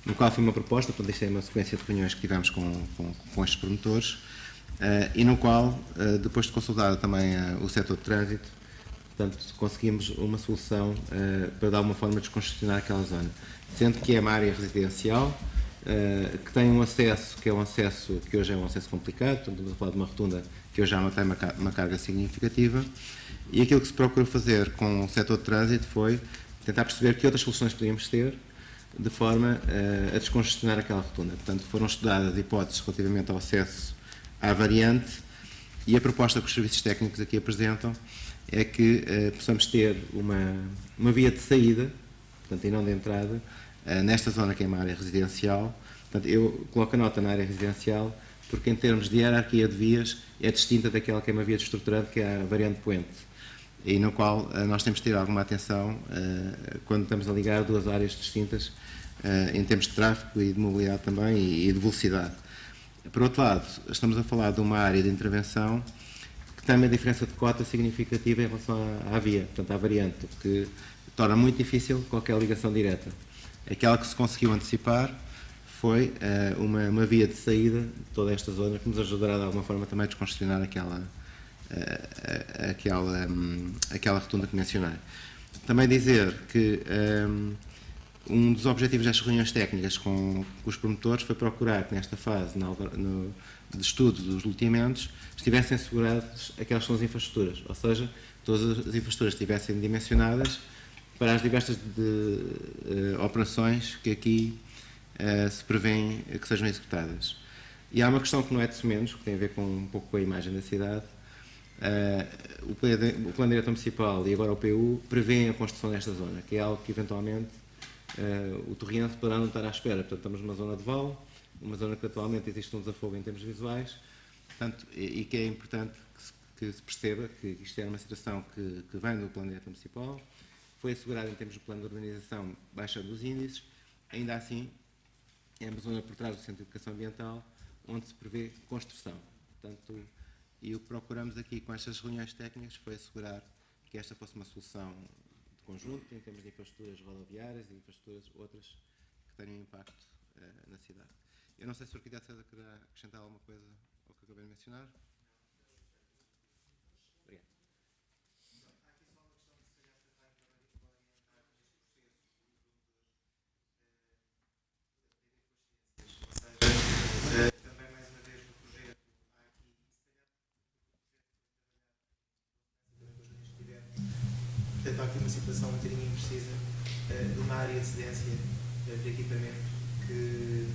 no qual foi uma proposta, portanto, isto é uma sequência de reuniões que tivemos com estes promotores, e no qual, depois de consultar também o setor de trânsito, portanto, conseguimos uma solução para, de alguma forma, descongestionar aquela zona, sendo que é uma área residencial, que tem um acesso que é um acesso que hoje é um acesso complicado, portanto, estamos a falar de uma rotunda que hoje já não tem uma carga significativa, e aquilo que se procurou fazer com o setor de trânsito foi tentar perceber que outras soluções podíamos ter de forma a descongestionar aquela rotunda. Portanto, foram estudadas hipóteses relativamente ao acesso à variante e a proposta que os serviços técnicos aqui apresentam é que possamos ter uma via de saída, portanto, e não de entrada, nesta zona que é uma área residencial. Portanto, eu coloco a nota na área residencial porque, em termos de hierarquia de vias, é distinta daquela que é uma via destruturante, que é a variante Poente, e no qual nós temos de ter alguma atenção quando estamos a ligar duas áreas distintas em termos de tráfego e de mobilidade também e de velocidade. Por outro lado, estamos a falar de uma área de intervenção que tem uma diferença de cota significativa em relação à via, portanto à variante, o que torna muito difícil qualquer ligação direta. Aquela que se conseguiu antecipar foi uma via de saída de toda esta zona que nos ajudará de alguma forma também a descongestionar aquela rotunda que mencionei. Também dizer que um dos objetivos destas reuniões técnicas com os promotores foi procurar que nesta fase de estudo dos loteamentos estivessem asseguradas aquelas que são as infraestruturas, ou seja, todas as infraestruturas estivessem dimensionadas para as diversas operações que aqui se prevêem que sejam executadas. E há uma questão que não é de menos, que tem a ver um pouco com a imagem da cidade. O Plano Diretor Municipal e agora o PU prevêem a construção desta zona, que é algo que eventualmente o torriense poderá não estar à espera. Portanto, estamos numa zona de vale, uma zona que atualmente existe um desafogo em termos visuais, portanto, e que é importante que se perceba que isto é uma situação que vem do Plano Diretor Municipal, foi assegurado em termos do plano de urbanização baixa dos índices, ainda assim é uma zona por trás do Centro de Educação Ambiental onde se prevê construção. Portanto, e o que procuramos aqui com estas reuniões técnicas foi assegurar que esta fosse uma solução de conjunto em termos de infraestruturas rodoviárias e infraestruturas outras que tenham impacto na cidade. Eu não sei se o arquiteto César querá acrescentar alguma coisa ao que acabei de mencionar. Obrigado. Também, mais uma vez, no projeto há aqui, portanto, há aqui uma situação um bocadinho imprecisa de uma área de cedência de equipamento que,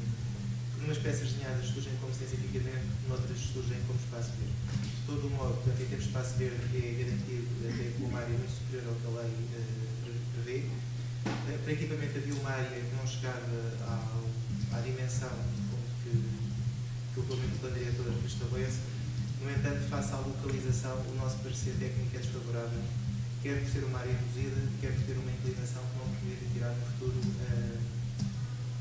numas peças desenhadas, surgem como cedência de equipamento, noutras surgem como espaço verde. De todo o modo, portanto, em termos de espaço verde, é garantido até com uma área muito superior ao que a lei prevê. Para equipamento havia uma área que não chegava à dimensão que o Plano Diretor estabelece. No entanto, face à localização, o nosso parecer técnico é desfavorável, quer por ser uma área reduzida, quer por ter uma inclinação que não permite tirar no futuro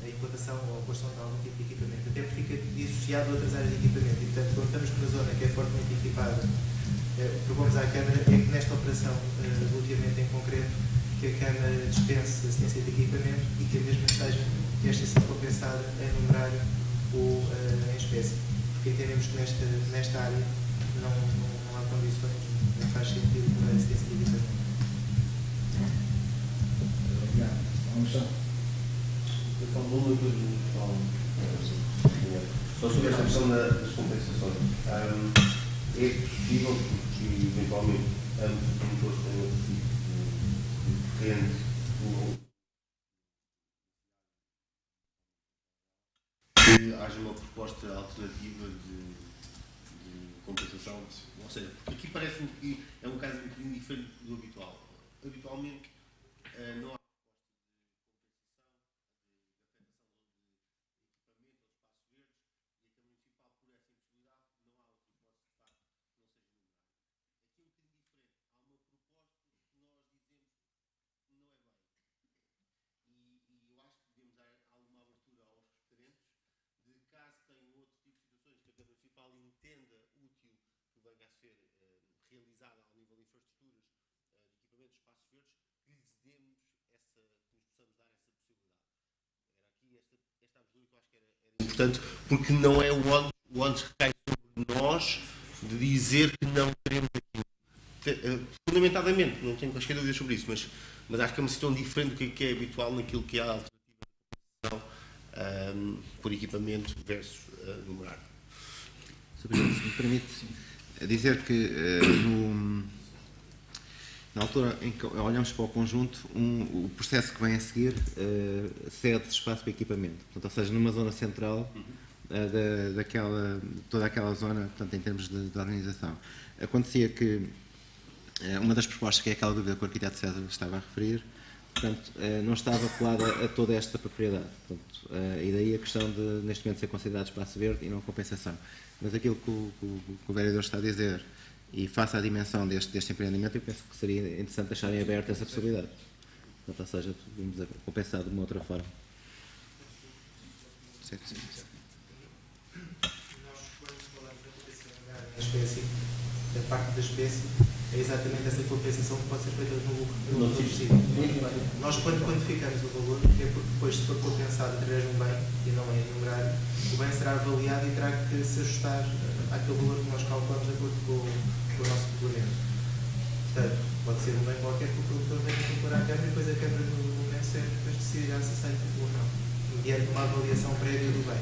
a implantação ou a construção de algum tipo de equipamento, até porque fica dissociado de outras áreas de equipamento. E, portanto, quando estamos numa zona que é fortemente equipada, propomos à Câmara é que nesta operação, relativamente em concreto, que a Câmara dispense a assistência de equipamento e que a mesma seja esta seja compensada em numerário ou em espécie, porque entendemos que nesta área não há condições, não faz sentido para a assistência de equipamento. Obrigado. Vamos só. Só sobre esta questão das compensações. É possível que, eventualmente, ambos os promotores tenham outro tipo de terreno que haja uma proposta alternativa de compensação? Ou seja, porque aqui parece-me que é um caso um bocadinho diferente do habitual. Habitualmente, não há entenda útil que venha a ser realizada ao nível de infraestruturas, de equipamentos, espaços verdes, que lhes demos que nos possamos dar essa possibilidade. Era aqui esta abertura que eu acho que era importante, porque não é o onde recai sobre nós de dizer que não queremos aquilo. Fundamentadamente, não tenho quaisquer dúvidas sobre isso, mas acho que é uma situação diferente do que é habitual naquilo que é a alternativa de compensação por equipamento versus numerário. Se me permite dizer que Na altura em que olhamos para o conjunto, o processo que vem a seguir cede espaço para equipamento. Portanto, ou seja, numa zona central toda aquela zona, portanto, em termos de organização. Acontecia que uma das propostas, que é aquela dúvida que o arquiteto César estava a referir, portanto, não estava colada a toda esta propriedade. Portanto, e daí a questão de, neste momento, ser considerado espaço verde e não compensação. Mas aquilo que o vereador está a dizer, e face à dimensão deste empreendimento, eu penso que seria interessante deixarem aberta essa possibilidade. Portanto, ou seja, podemos compensar de uma outra forma. Sim, sim, sim. Nós, quando falamos da compensação da espécie, da parte da espécie, é exatamente essa compensação que pode ser feita no lucro possível. Nós, quando quantificamos o valor, é porque depois, se for compensado através de um bem, e não é enumerário, o bem será avaliado e terá que se ajustar àquele valor que nós calculamos de acordo com o nosso regulamento. Portanto, pode ser um bem qualquer que o produtor venha calcular à Câmara e depois a Câmara no momento certo depois decidirá se aceita ou não, mediante uma avaliação prévia do bem.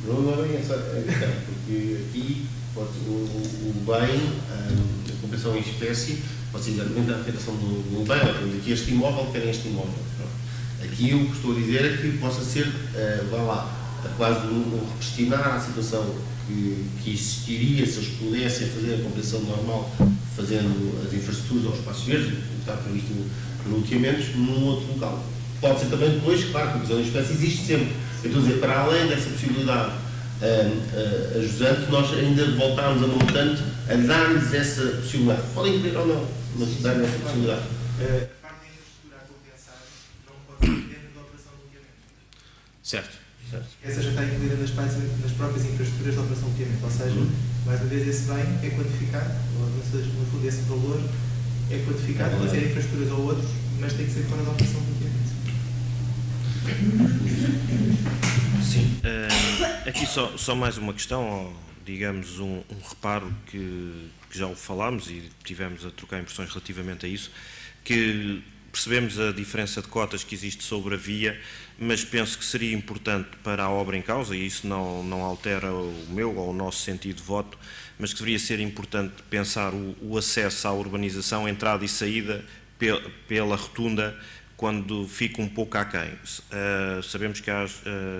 Não é bem essa a questão, porque aqui o bem, a compensação em espécie, pode ser exatamente a afetação do bem, aqui este imóvel, querem este imóvel. Aqui o que estou a dizer é que possa ser, vá lá, quase repestinar a situação que existiria se eles pudessem fazer a compensação normal, fazendo as infraestruturas aos espaços verdes, como está previsto no loteamento, num outro local. Pode ser também depois, claro, que a compensação em espécie existe sempre. Eu estou a dizer, para além dessa possibilidade ajusante, nós ainda voltámos a montante a dar-lhes essa possibilidade. Podem querer ou não, mas dar-lhes essa possibilidade. A parte da infraestrutura a compensar não pode ser dentro da operação do loteamento. Certo. Essa já está incluída nas próprias infraestruturas da operação do loteamento, ou seja, mais uma vez esse bem é quantificado, ou seja, no fundo esse valor é quantificado, pode ser infraestruturas ou outros, mas tem que ser fora da operação do loteamento. Sim, aqui só mais uma questão, ou, digamos um reparo que já o falámos e tivemos a trocar impressões relativamente a isso, que percebemos a diferença de cotas que existe sobre a via, mas penso que seria importante para a obra em causa, e isso não altera o meu ou o nosso sentido de voto, mas que deveria ser importante pensar o acesso à urbanização, entrada e saída pela rotunda, quando fica um pouco aquém. Sabemos que há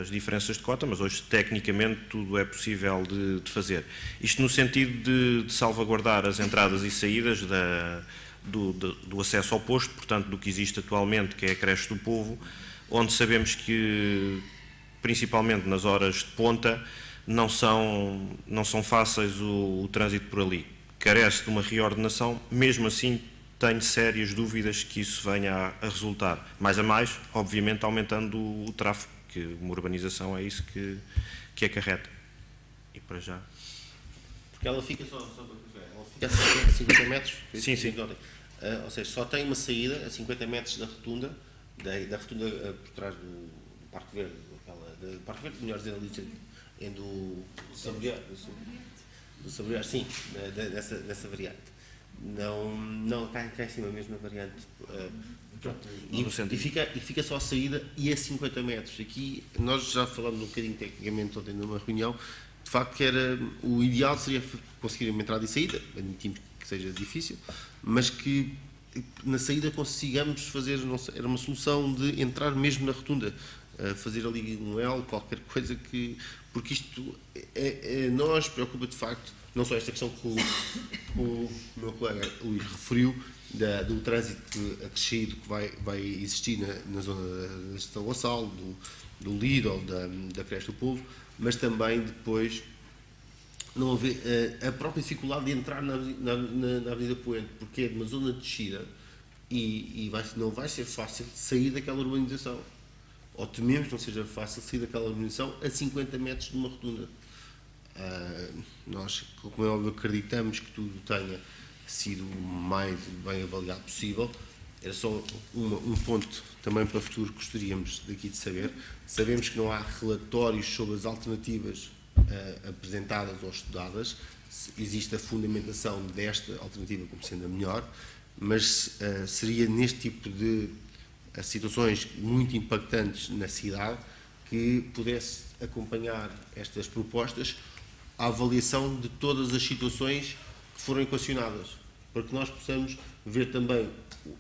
as diferenças de cota, mas hoje tecnicamente tudo é possível de fazer. Isto no sentido de salvaguardar as entradas e saídas do acesso ao posto, portanto do que existe atualmente, que é a creche do povo, onde sabemos que, principalmente nas horas de ponta, não são fáceis o trânsito por ali. Carece de uma reordenação, mesmo assim tenho sérias dúvidas que isso venha a resultar. Mais a mais, obviamente, aumentando o tráfego, que uma urbanização é isso que acarreta. E para já. Porque ela fica ela fica a 50 metros? Sim, sim. Ou seja, só tem uma saída a 50 metros da rotunda, da rotunda por trás do Parque Verde, do Parque Verde, melhor dizendo ali, do Saborear, sim, dessa variante. Não cá em cima mesmo a variante. E fica só a saída e a 50 metros. Aqui, nós já falamos um bocadinho tecnicamente ontem numa reunião, de facto que o ideal seria conseguir uma entrada e saída, admitimos que seja difícil, mas que na saída consigamos fazer, não sei, era uma solução de entrar mesmo na rotunda, fazer ali um L, qualquer coisa porque isto nós preocupa de facto, não só esta questão que o meu colega Luís referiu, do trânsito acrescido que vai existir na zona da Estação Gonçalo, do Lidl, da Creche do Povo, mas também depois não haver a própria dificuldade de entrar na Avenida Poente, porque é de uma zona de descida e não vai ser fácil sair daquela urbanização. Ou tememos que não seja fácil sair daquela urbanização a 50 metros de uma rotunda. Nós, como é óbvio, acreditamos que tudo tenha sido o mais bem avaliado possível. Era só um ponto também para o futuro que gostaríamos daqui de saber. Sabemos que não há relatórios sobre as alternativas apresentadas ou estudadas. Existe a fundamentação desta alternativa como sendo a melhor, mas seria neste tipo de situações muito impactantes na cidade que pudesse acompanhar estas propostas à avaliação de todas as situações que foram equacionadas, para que nós possamos ver também,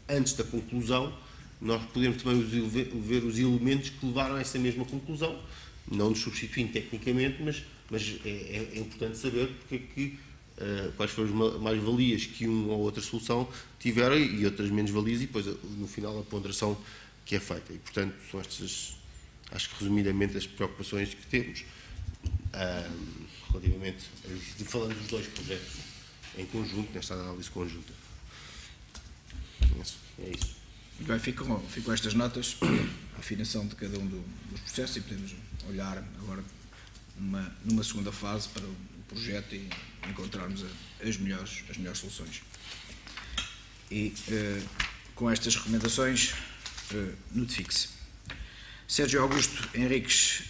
antes da conclusão, nós podemos também ver os elementos que levaram a essa mesma conclusão, não nos substituindo tecnicamente, mas é importante saber porque é que, quais foram as mais-valias que uma ou outra solução tiveram e outras menos-valias, e depois, no final, a ponderação que é feita. E, portanto, são estas, acho que resumidamente, as preocupações que temos relativamente, falando dos dois projetos em conjunto, nesta análise conjunta. É isso. Muito bem, ficam estas notas, a afinação de cada um dos processos, e podemos olhar agora numa segunda fase para o projeto e encontrarmos as melhores soluções. E com estas recomendações, notifique-se. Sérgio Augusto Henriques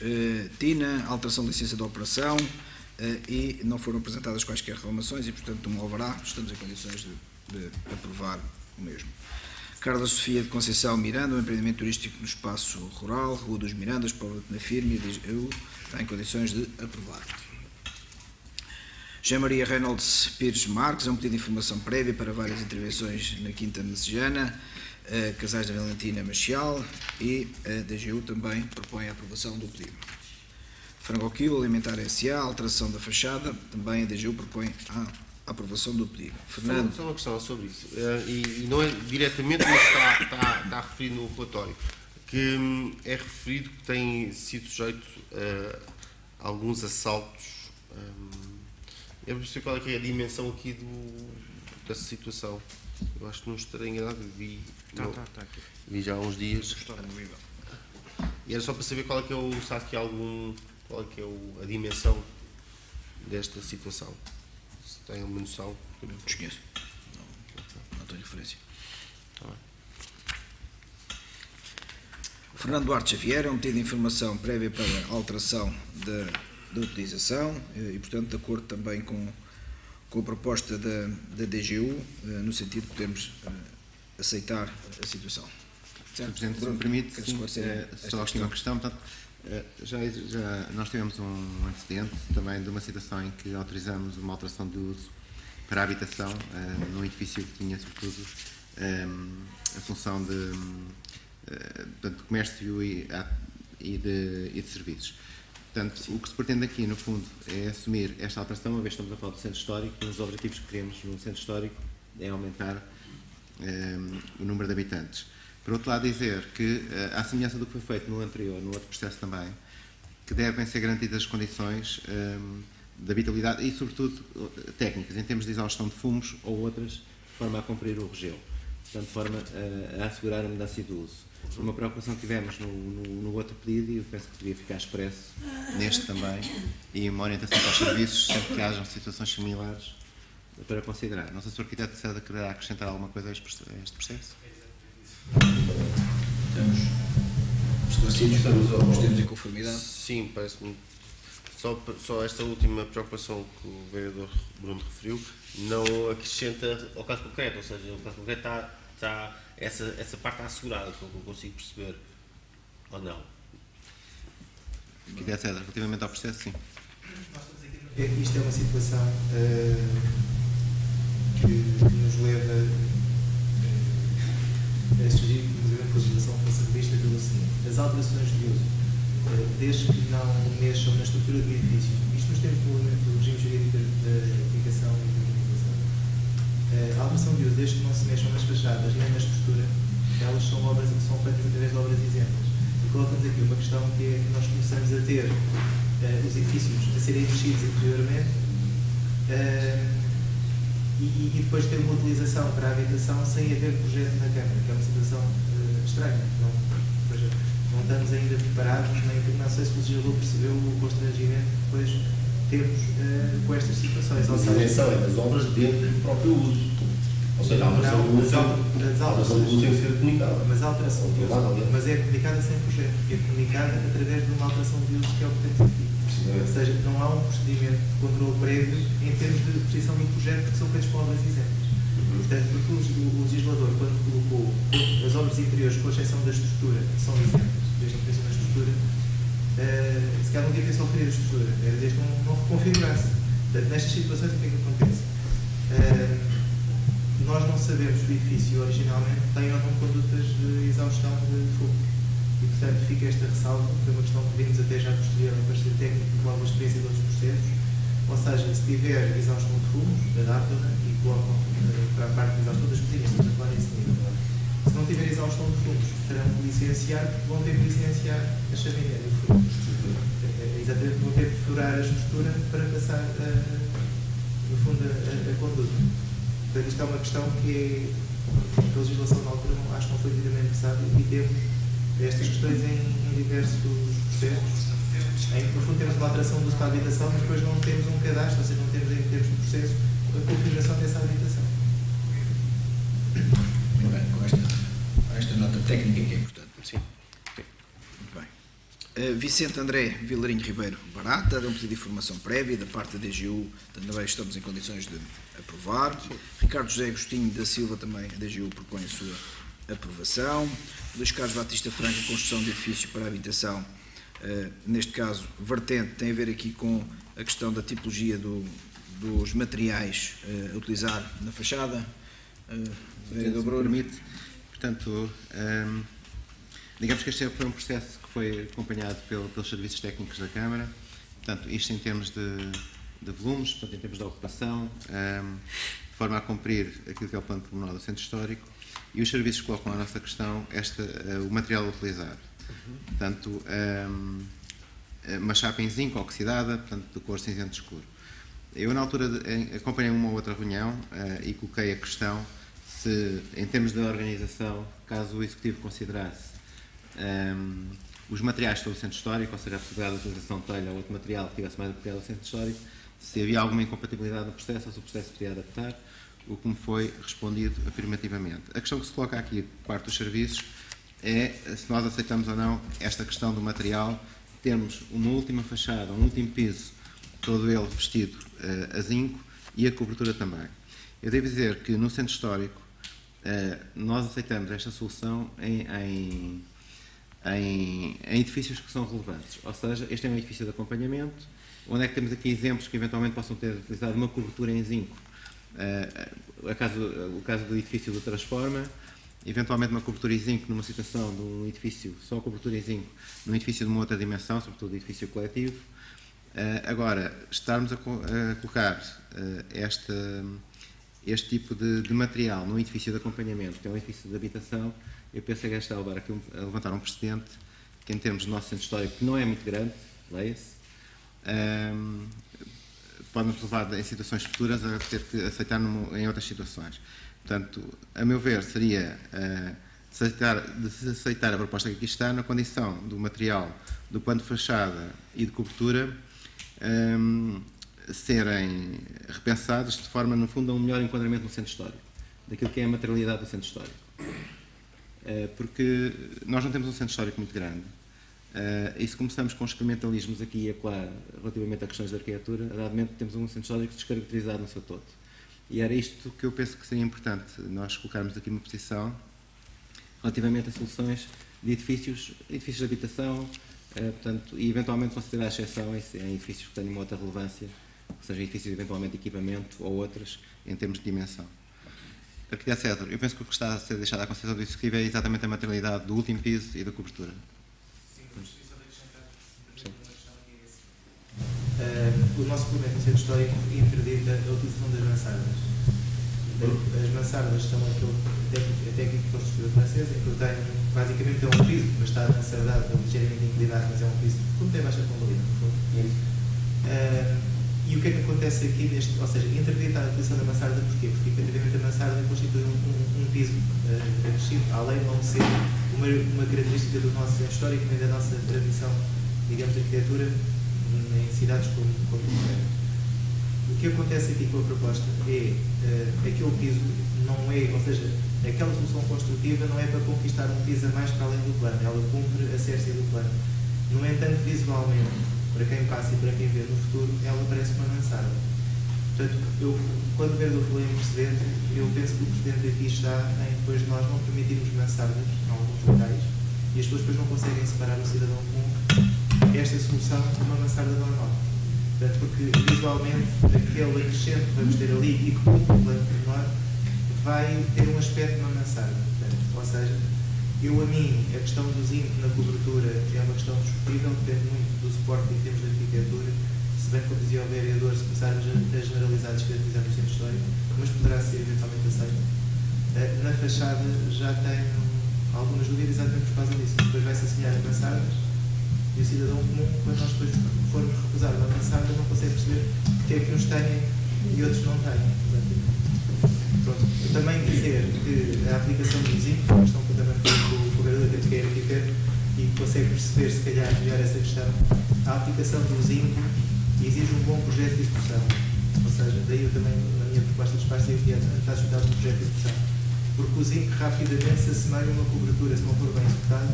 Tina, alteração de licença de operação, e não foram apresentadas quaisquer reclamações e, portanto, não haverá, estamos em condições de aprovar o mesmo. Carla Sofia de Conceição Miranda, um empreendimento turístico no espaço rural, Rua dos Mirandas, Povo de Nafirme, DGU, está em condições de aprovar. Jean Maria Reynolds Pires Marques, é um pedido de informação prévia para várias intervenções na Quinta Messejana, Casais da Valentina Maciel, e a DGU também propõe a aprovação do pedido. Frango Quilo Alimentar S.A., alteração da fachada, também a DGU propõe a aprovação do pedido. Fernando. Só uma questão sobre isso, e não é diretamente, mas está referido no relatório, que é referido que tem sido sujeito a alguns assaltos. Eu não sei qual é que é a dimensão aqui dessa situação. Eu acho que não estarei enganado, vi já há uns dias. E era só para saber qual é que é qual é que é a dimensão desta situação. Se tem uma noção. Desconheço. Não tenho referência. Tá bem. Fernando Duarte Xavier, é um pedido de informação prévia para a alteração da utilização e, portanto, de acordo também com a proposta da DGU, no sentido de podermos aceitar a situação. Sr. Presidente, se me permite, só a última questão. Portanto, já nós tivemos um antecedente também de uma situação em que autorizamos uma alteração de uso para a habitação num edifício que tinha, sobretudo, a função de comércio e de serviços. Portanto, o que se pretende aqui, no fundo, é assumir esta alteração, uma vez que estamos a falar do centro histórico, e um dos objetivos que queremos no centro histórico é aumentar o número de habitantes. Por outro lado, dizer que, à semelhança do que foi feito no outro processo também, que devem ser garantidas as condições de habitabilidade e, sobretudo, técnicas, em termos de exaustão de fumos ou outras, de forma a cumprir o regeu, portanto, de forma a assegurar a mudança de uso. Uma preocupação que tivemos no outro pedido, e eu penso que devia ficar expresso neste também, e uma orientação para os serviços, sempre que hajam situações similares, para considerar. Não sei se o arquiteto César quererá acrescentar alguma coisa a este processo. Estamos esclarecidos, estamos em conformidade. Sim, parece-me. Só esta última preocupação que o vereador Bruno referiu não acrescenta ao caso concreto, ou seja, o caso concreto está essa parte está assegurada, pelo que eu consigo perceber, ou não? Arquiteto César, relativamente ao processo, sim. Isto é uma situação que nos leva a sugerir que a legislação fosse revista pelo seguinte: as alterações de uso, desde que não mexam na estrutura do edifício, isto nos termos do regime jurídico da edificação e da urbanização, a alteração de uso, desde que não se mexam nas fachadas nem na estrutura, elas são obras que são feitas através de obras isentas. E colocamos aqui uma questão que é que nós começamos a ter os edifícios a serem mexidos interiormente e depois ter uma utilização para a habitação sem haver projeto na Câmara, que é uma situação estranha. Não estamos ainda preparados, não sei se o legislador percebeu o constrangimento que depois temos com estas situações. Ou seja, são as obras dentro do próprio uso. Ou seja, a alteração do uso tem que ser comunicada. Mas a alteração de uso, mas é comunicada sem projeto, é comunicada através de uma alteração de uso, que é o que temos aqui. Ou seja, não há um procedimento de controle prévio em termos de posição do projeto que são feitos para obras isentas. Portanto, porque o legislador, quando colocou as obras interiores, com exceção da estrutura, que são isentas, desde a posição da estrutura, se calhar não devia ter só referido a estrutura, era desde que não reconfigurasse. Portanto, nestas situações, o que é que acontece? Nós não sabemos se o edifício originalmente tem ou não condutas de exaustão de fumo. E, portanto, fica esta ressalva, que é uma questão que vimos até já posterior ao parecer técnico, com alguma experiência de outros processos. Ou seja, se tiver exaustão de fumos, adaptam e colocam para a parte de exaustão das cozinhas, estamos a falar nesse nível. Se não tiver exaustão de fumos, terão que licenciar, porque vão ter que licenciar a chaminé do fumo. Exatamente, vão ter que furar a estrutura para passar, no fundo, a conduta. Portanto, isto é uma questão que a legislação da altura acho que não foi devidamente pensada e temos estas questões em diversos processos, em que, no fundo, temos uma alteração do uso da habitação, mas depois não temos um cadastro, ou seja, não temos em termos de processo a configuração dessa habitação. Muito bem, com esta nota técnica que é importante. Sim. Muito bem. Vicente André Vilarinho Ribeiro Barata, de um pedido de informação prévia da parte da DGU, também estamos em condições de aprovar. Sim. Ricardo José Agostinho da Silva, também a DGU propõe a sua aprovação. Luís Carlos Batista Franco, construção de edifício para habitação, neste caso, vertente, tem a ver aqui com a questão da tipologia dos materiais a utilizar na fachada. Vereador Bruno. Portanto, digamos que este foi um processo que foi acompanhado pelos serviços técnicos da Câmara. Portanto, isto em termos de volumes, portanto, em termos de ocupação, de forma a cumprir aquilo que é o plano pormenor do centro histórico, e os serviços colocam à nossa questão o material a utilizar. Portanto, uma chapa em zinco oxidada, portanto, de cor cinzento escuro. Eu, na altura, acompanhei uma ou outra reunião e coloquei a questão se, em termos de organização, caso o Executivo considerasse os materiais do centro histórico, ou seja, a possibilidade de utilização de telha ou outro material que tivesse mais apropriado ao centro histórico, se havia alguma incompatibilidade no processo ou se o processo poderia adaptar, o que me foi respondido afirmativamente. A questão que se coloca aqui por parte dos serviços é se nós aceitamos ou não esta questão do material, termos uma última fachada, um último piso, todo ele vestido a zinco e a cobertura também. Eu devo dizer que no centro histórico nós aceitamos esta solução em edifícios que são relevantes, ou seja, este é um edifício de acompanhamento, onde é que temos aqui exemplos que eventualmente possam ter utilizado uma cobertura em zinco, o caso do edifício do Transforma, eventualmente uma cobertura em zinco numa situação de um edifício, só cobertura em zinco, num edifício de uma outra dimensão, sobretudo edifício coletivo. Agora, estarmos a colocar este tipo de material num edifício de acompanhamento, que é um edifício de habitação, eu penso que está a levantar um precedente que, em termos do nosso centro histórico, que não é muito grande, leia-se, pode-nos levar em situações futuras a ter que aceitar em outras situações. Portanto, a meu ver, seria de se aceitar a proposta que aqui está, na condição do material, do plano de fachada e de cobertura serem repensados de forma, no fundo, a um melhor enquadramento no centro histórico, daquilo que é a materialidade do centro histórico. Porque nós não temos um centro histórico muito grande, e se começamos com experimentalismos aqui e acolá relativamente a questões de arquitetura, a dado momento temos um centro histórico descaracterizado no seu todo. E era isto que eu penso que seria importante nós colocarmos aqui uma posição relativamente a soluções de edifícios de habitação, portanto, e eventualmente considerar exceções em edifícios que tenham uma outra relevância, que sejam edifícios eventualmente de equipamento ou outras em termos de dimensão. Arquiteto César, eu penso que o que está a ser deixado à consideração do Executivo é exatamente a materialidade do último piso e da cobertura. O nosso documento no centro histórico interdita a utilização das mansardas. As mansardas são a técnica de construção francesa, em que eu tenho, basicamente, é um piso, mas está mansardado, ligeiramente inclinado, mas é um piso, como tem baixa convalida, no fundo. E o que é que acontece aqui ou seja, interdita a utilização da mansarda, porquê? Porque, efetivamente, a mansarda constitui um piso acrescido, além de não ser uma característica do nosso centro histórico, nem da nossa tradição, digamos, de arquitetura, em cidades como o que acontece aqui com a proposta é aquele piso não é, ou seja, aquela solução construtiva não é para conquistar um piso a mais para além do plano, ela cumpre a cércia do plano. No entanto, visualmente, para quem passa e para quem vê no futuro, ela parece uma mansarda. Portanto, quando o vereador falou em precedente, eu penso que o precedente aqui está em depois nós não permitirmos mansardas em alguns locais e as pessoas depois não conseguem separar o cidadão comum esta solução de uma mansarda normal. Portanto, porque visualmente aquele acrescento que vamos ter ali e que cumpre o plano menor, de vai ter um aspecto de uma mansarda. Ou seja, a questão do zinco na cobertura é uma questão discutível, depende muito do suporte em termos de arquitetura, se bem como dizia o vereador, se começarmos a generalizar e descaracterizar o centro histórico, mas poderá ser eventualmente aceito. Na fachada já tenho algumas dúvidas exatamente por causa disso. Depois vai-se assinhar a mansardas e o cidadão comum, quando nós depois formos recusar uma mansarda, não consegue perceber porque é que uns têm e outros não têm. Pronto. Também dizer que a aplicação do zinco, uma questão que eu também fui com o vereador que é arquiteto e consegue perceber, se calhar, melhor essa questão, a aplicação do zinco exige um bom projeto de execução. Ou seja, daí eu também, na minha proposta de espaço, eu queria estar ajudado no projeto de execução. Porque o zinco rapidamente se assemelha a uma cobertura, se não for bem executado,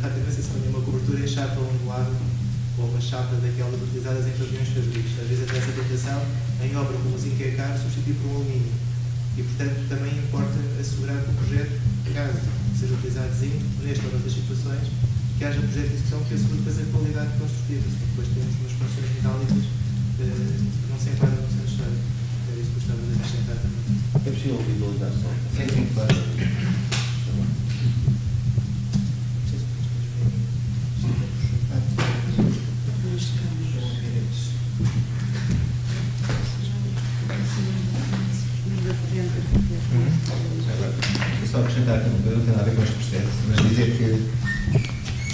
rapidamente se assemelha a uma cobertura em chapa ondulada ou uma chapa daquelas utilizadas em pavilhões fabricados. Às vezes até essa tentação, em obra como o zinco é caro, substituir por um alumínio. E, portanto, também importa assegurar que o projeto, caso seja utilizado zinco, nesta ou noutras situações, que haja projeto de execução que assegure depois a qualidade construtiva. Depois temos umas funções metálicas que não se enquadram no centro histórico. É isso que gostava de acrescentar também. É possível visualizar só? Sim, claro. Só acrescentar aqui uma coisa, não tem nada a ver com este processo, mas dizer que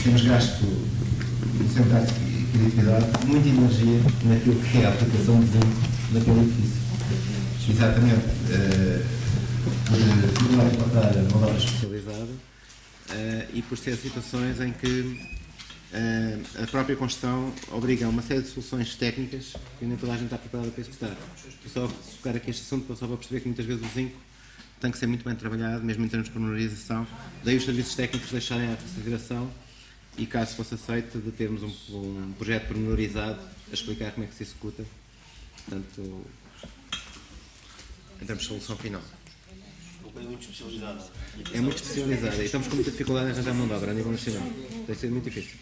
temos gasto no Centro de Arte e Criatividade muita energia naquilo que é a aplicação de zinco naquele edifício. Exatamente, por circular e encontrar a mão de obra especializada e por ter situações em que a própria construção obriga a uma série de soluções técnicas que nem toda a gente está preparada para executar. Só focar aqui este assunto só para perceber que muitas vezes o zinco tem que ser muito bem trabalhado, mesmo em termos de pormenorização, daí os serviços técnicos deixarem a consideração e, caso fosse aceito, de termos um projeto pormenorizado a explicar como é que se executa, portanto, em termos de solução final. É muito especializada. É muito especializada e estamos com muita dificuldade em arranjar mão de obra a nível nacional. Tem sido muito difícil.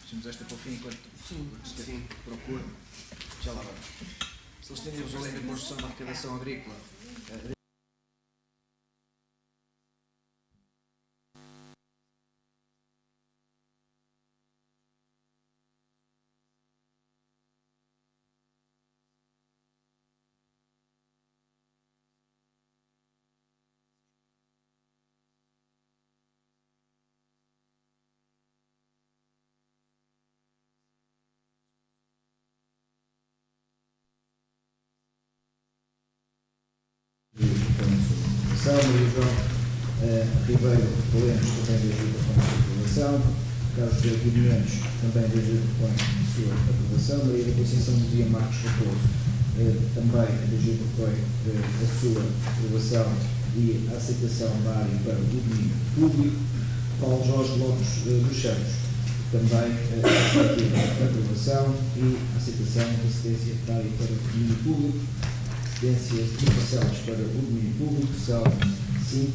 Deixamos esta para o fim enquanto procura. Já lá vamos. Se eles têm a lei da construção da arrecadação agrícola. Maria João Ribeiro Lemos, também da ajuda com a sua aprovação, Carlos Pedro Mendes, também da ajuda com a sua aprovação, Maria da Conceição Maria Marcos Raposo, também da ajuda com a sua aprovação e a aceitação da área para o domínio público, Paulo Jorge Lopes dos Santos, também a aprovação e a aceitação da assistência da área para o domínio público. Assistências de parcelas para o domínio público são 5,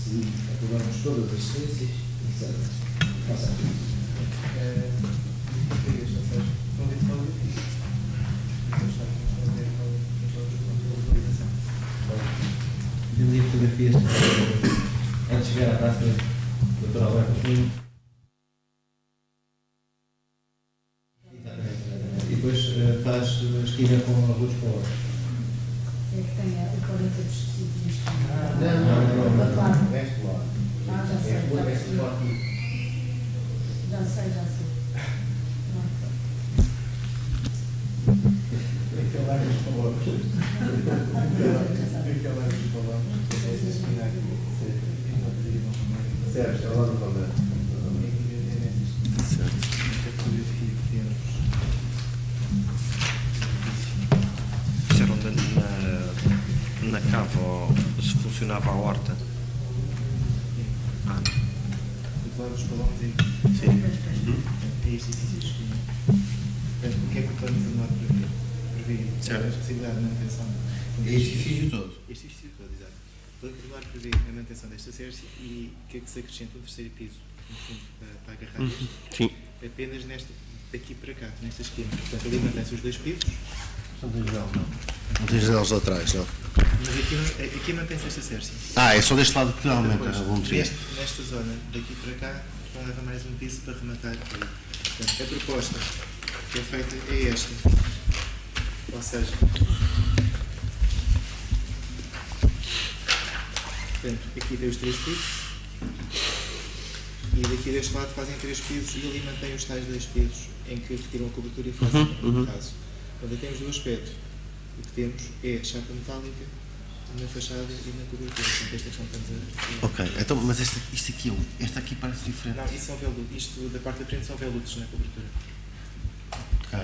e aprovamos todas as assistências e servem. Passa aqui. Vimos as fotografias antes de chegar à praça do Dr. Alberto Cunha. E depois faz esquina com a luz para o outro. É que tem o 40 de específicos. Não. Veste lá. Já sei, já sei. Aquelas palavras. Certo, está lá no problema. Disseram na cava se funcionava a horta. Declaro os balões aí. Sim. É este edifício de portanto, o que é que o plano de norte prevê? A possibilidade de manutenção. Este edifício todo. Este edifício todo, exato. O regular prevê a manutenção desta cerce e o que é que se acrescenta o terceiro piso, no fundo, para agarrar isto? Sim. Apenas daqui para cá, nesta esquina. Portanto, ali mantém-se os dois pisos. Não tens deles laterais, não? Mas aqui mantém-se esta cerce. É só deste lado que aumenta a volumetria. Nesta zona, daqui para cá, vão levar mais um piso para rematar. Portanto, a proposta que é feita é esta. Ou seja, portanto, aqui tem os 3 pisos e daqui deste lado fazem 3 pisos e ali mantém os tais 2 pisos em que retiram a cobertura e fazem o caso. Quando temos do aspecto, o que temos é chapa metálica na fachada e na cobertura. Portanto, esta questão que estamos a... Ok, então, mas isto aqui parece diferente. Não, isso são veludos. Isto da parte da frente são veludos na cobertura. Ok.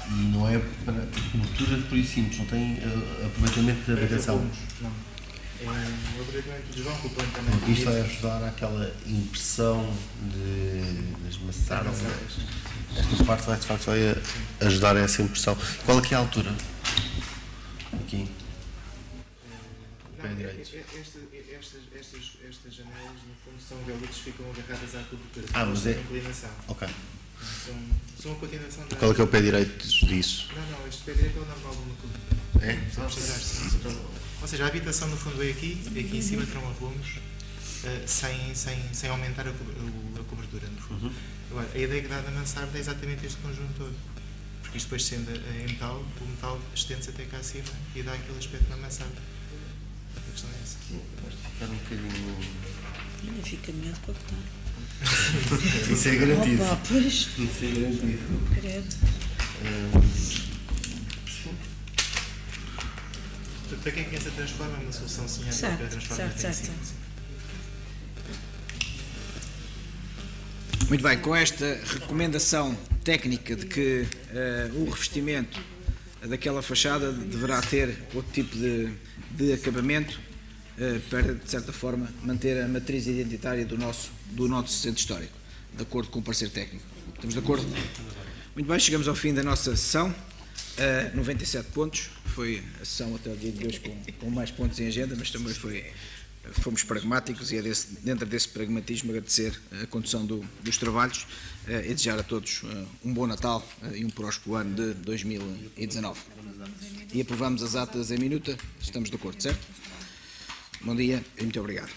E não é para cobertura de por aí simples, não tem aproveitamento da habitação. Não. É o aproveitamento dos vão com o plano também. Isto vai ajudar àquela impressão das maçadas. Esta parte vai, de facto, vai ajudar a essa impressão. Qual é que é a altura? Aqui. Não, estas janelas, no fundo, são veludos que ficam agarradas à cobertura. Mas é... inclinação. Ok. São a continuação da... Qual é que é o pé direito disso? Não, este pé direito é o normal de uma cobertura. É? Só precisar, sim. Ou seja, a habitação, no fundo, é aqui em cima terão arrumos sem aumentar a cobertura, no fundo. Agora, a ideia que dá da mansarda é exatamente este conjunto todo. Porque isto depois sendo em metal, o metal estende-se até cá acima e dá aquele aspecto na mansarda. A questão é essa. Sim, ficar um bocadinho... Ainda fica medo com o que está. Isso é garantido. Pois. Isso é garantido. Credo. Para quem conhece a Transforma, é uma solução semelhante à que a Transforma tem. Certo. Muito bem, com esta recomendação técnica de que o revestimento daquela fachada deverá ter outro tipo de acabamento para, de certa forma, manter a matriz identitária do nosso centro histórico, de acordo com o parecer técnico. Estamos de acordo? Muito bem, chegamos ao fim da nossa sessão. 97 pontos, foi a sessão até o dia de hoje com mais pontos em agenda, mas também fomos pragmáticos e é dentro desse pragmatismo agradecer a condução dos trabalhos e desejar a todos um bom Natal e um próspero ano de 2019. E aprovamos as atas em minuta, estamos de acordo, certo? Bom dia e muito obrigado.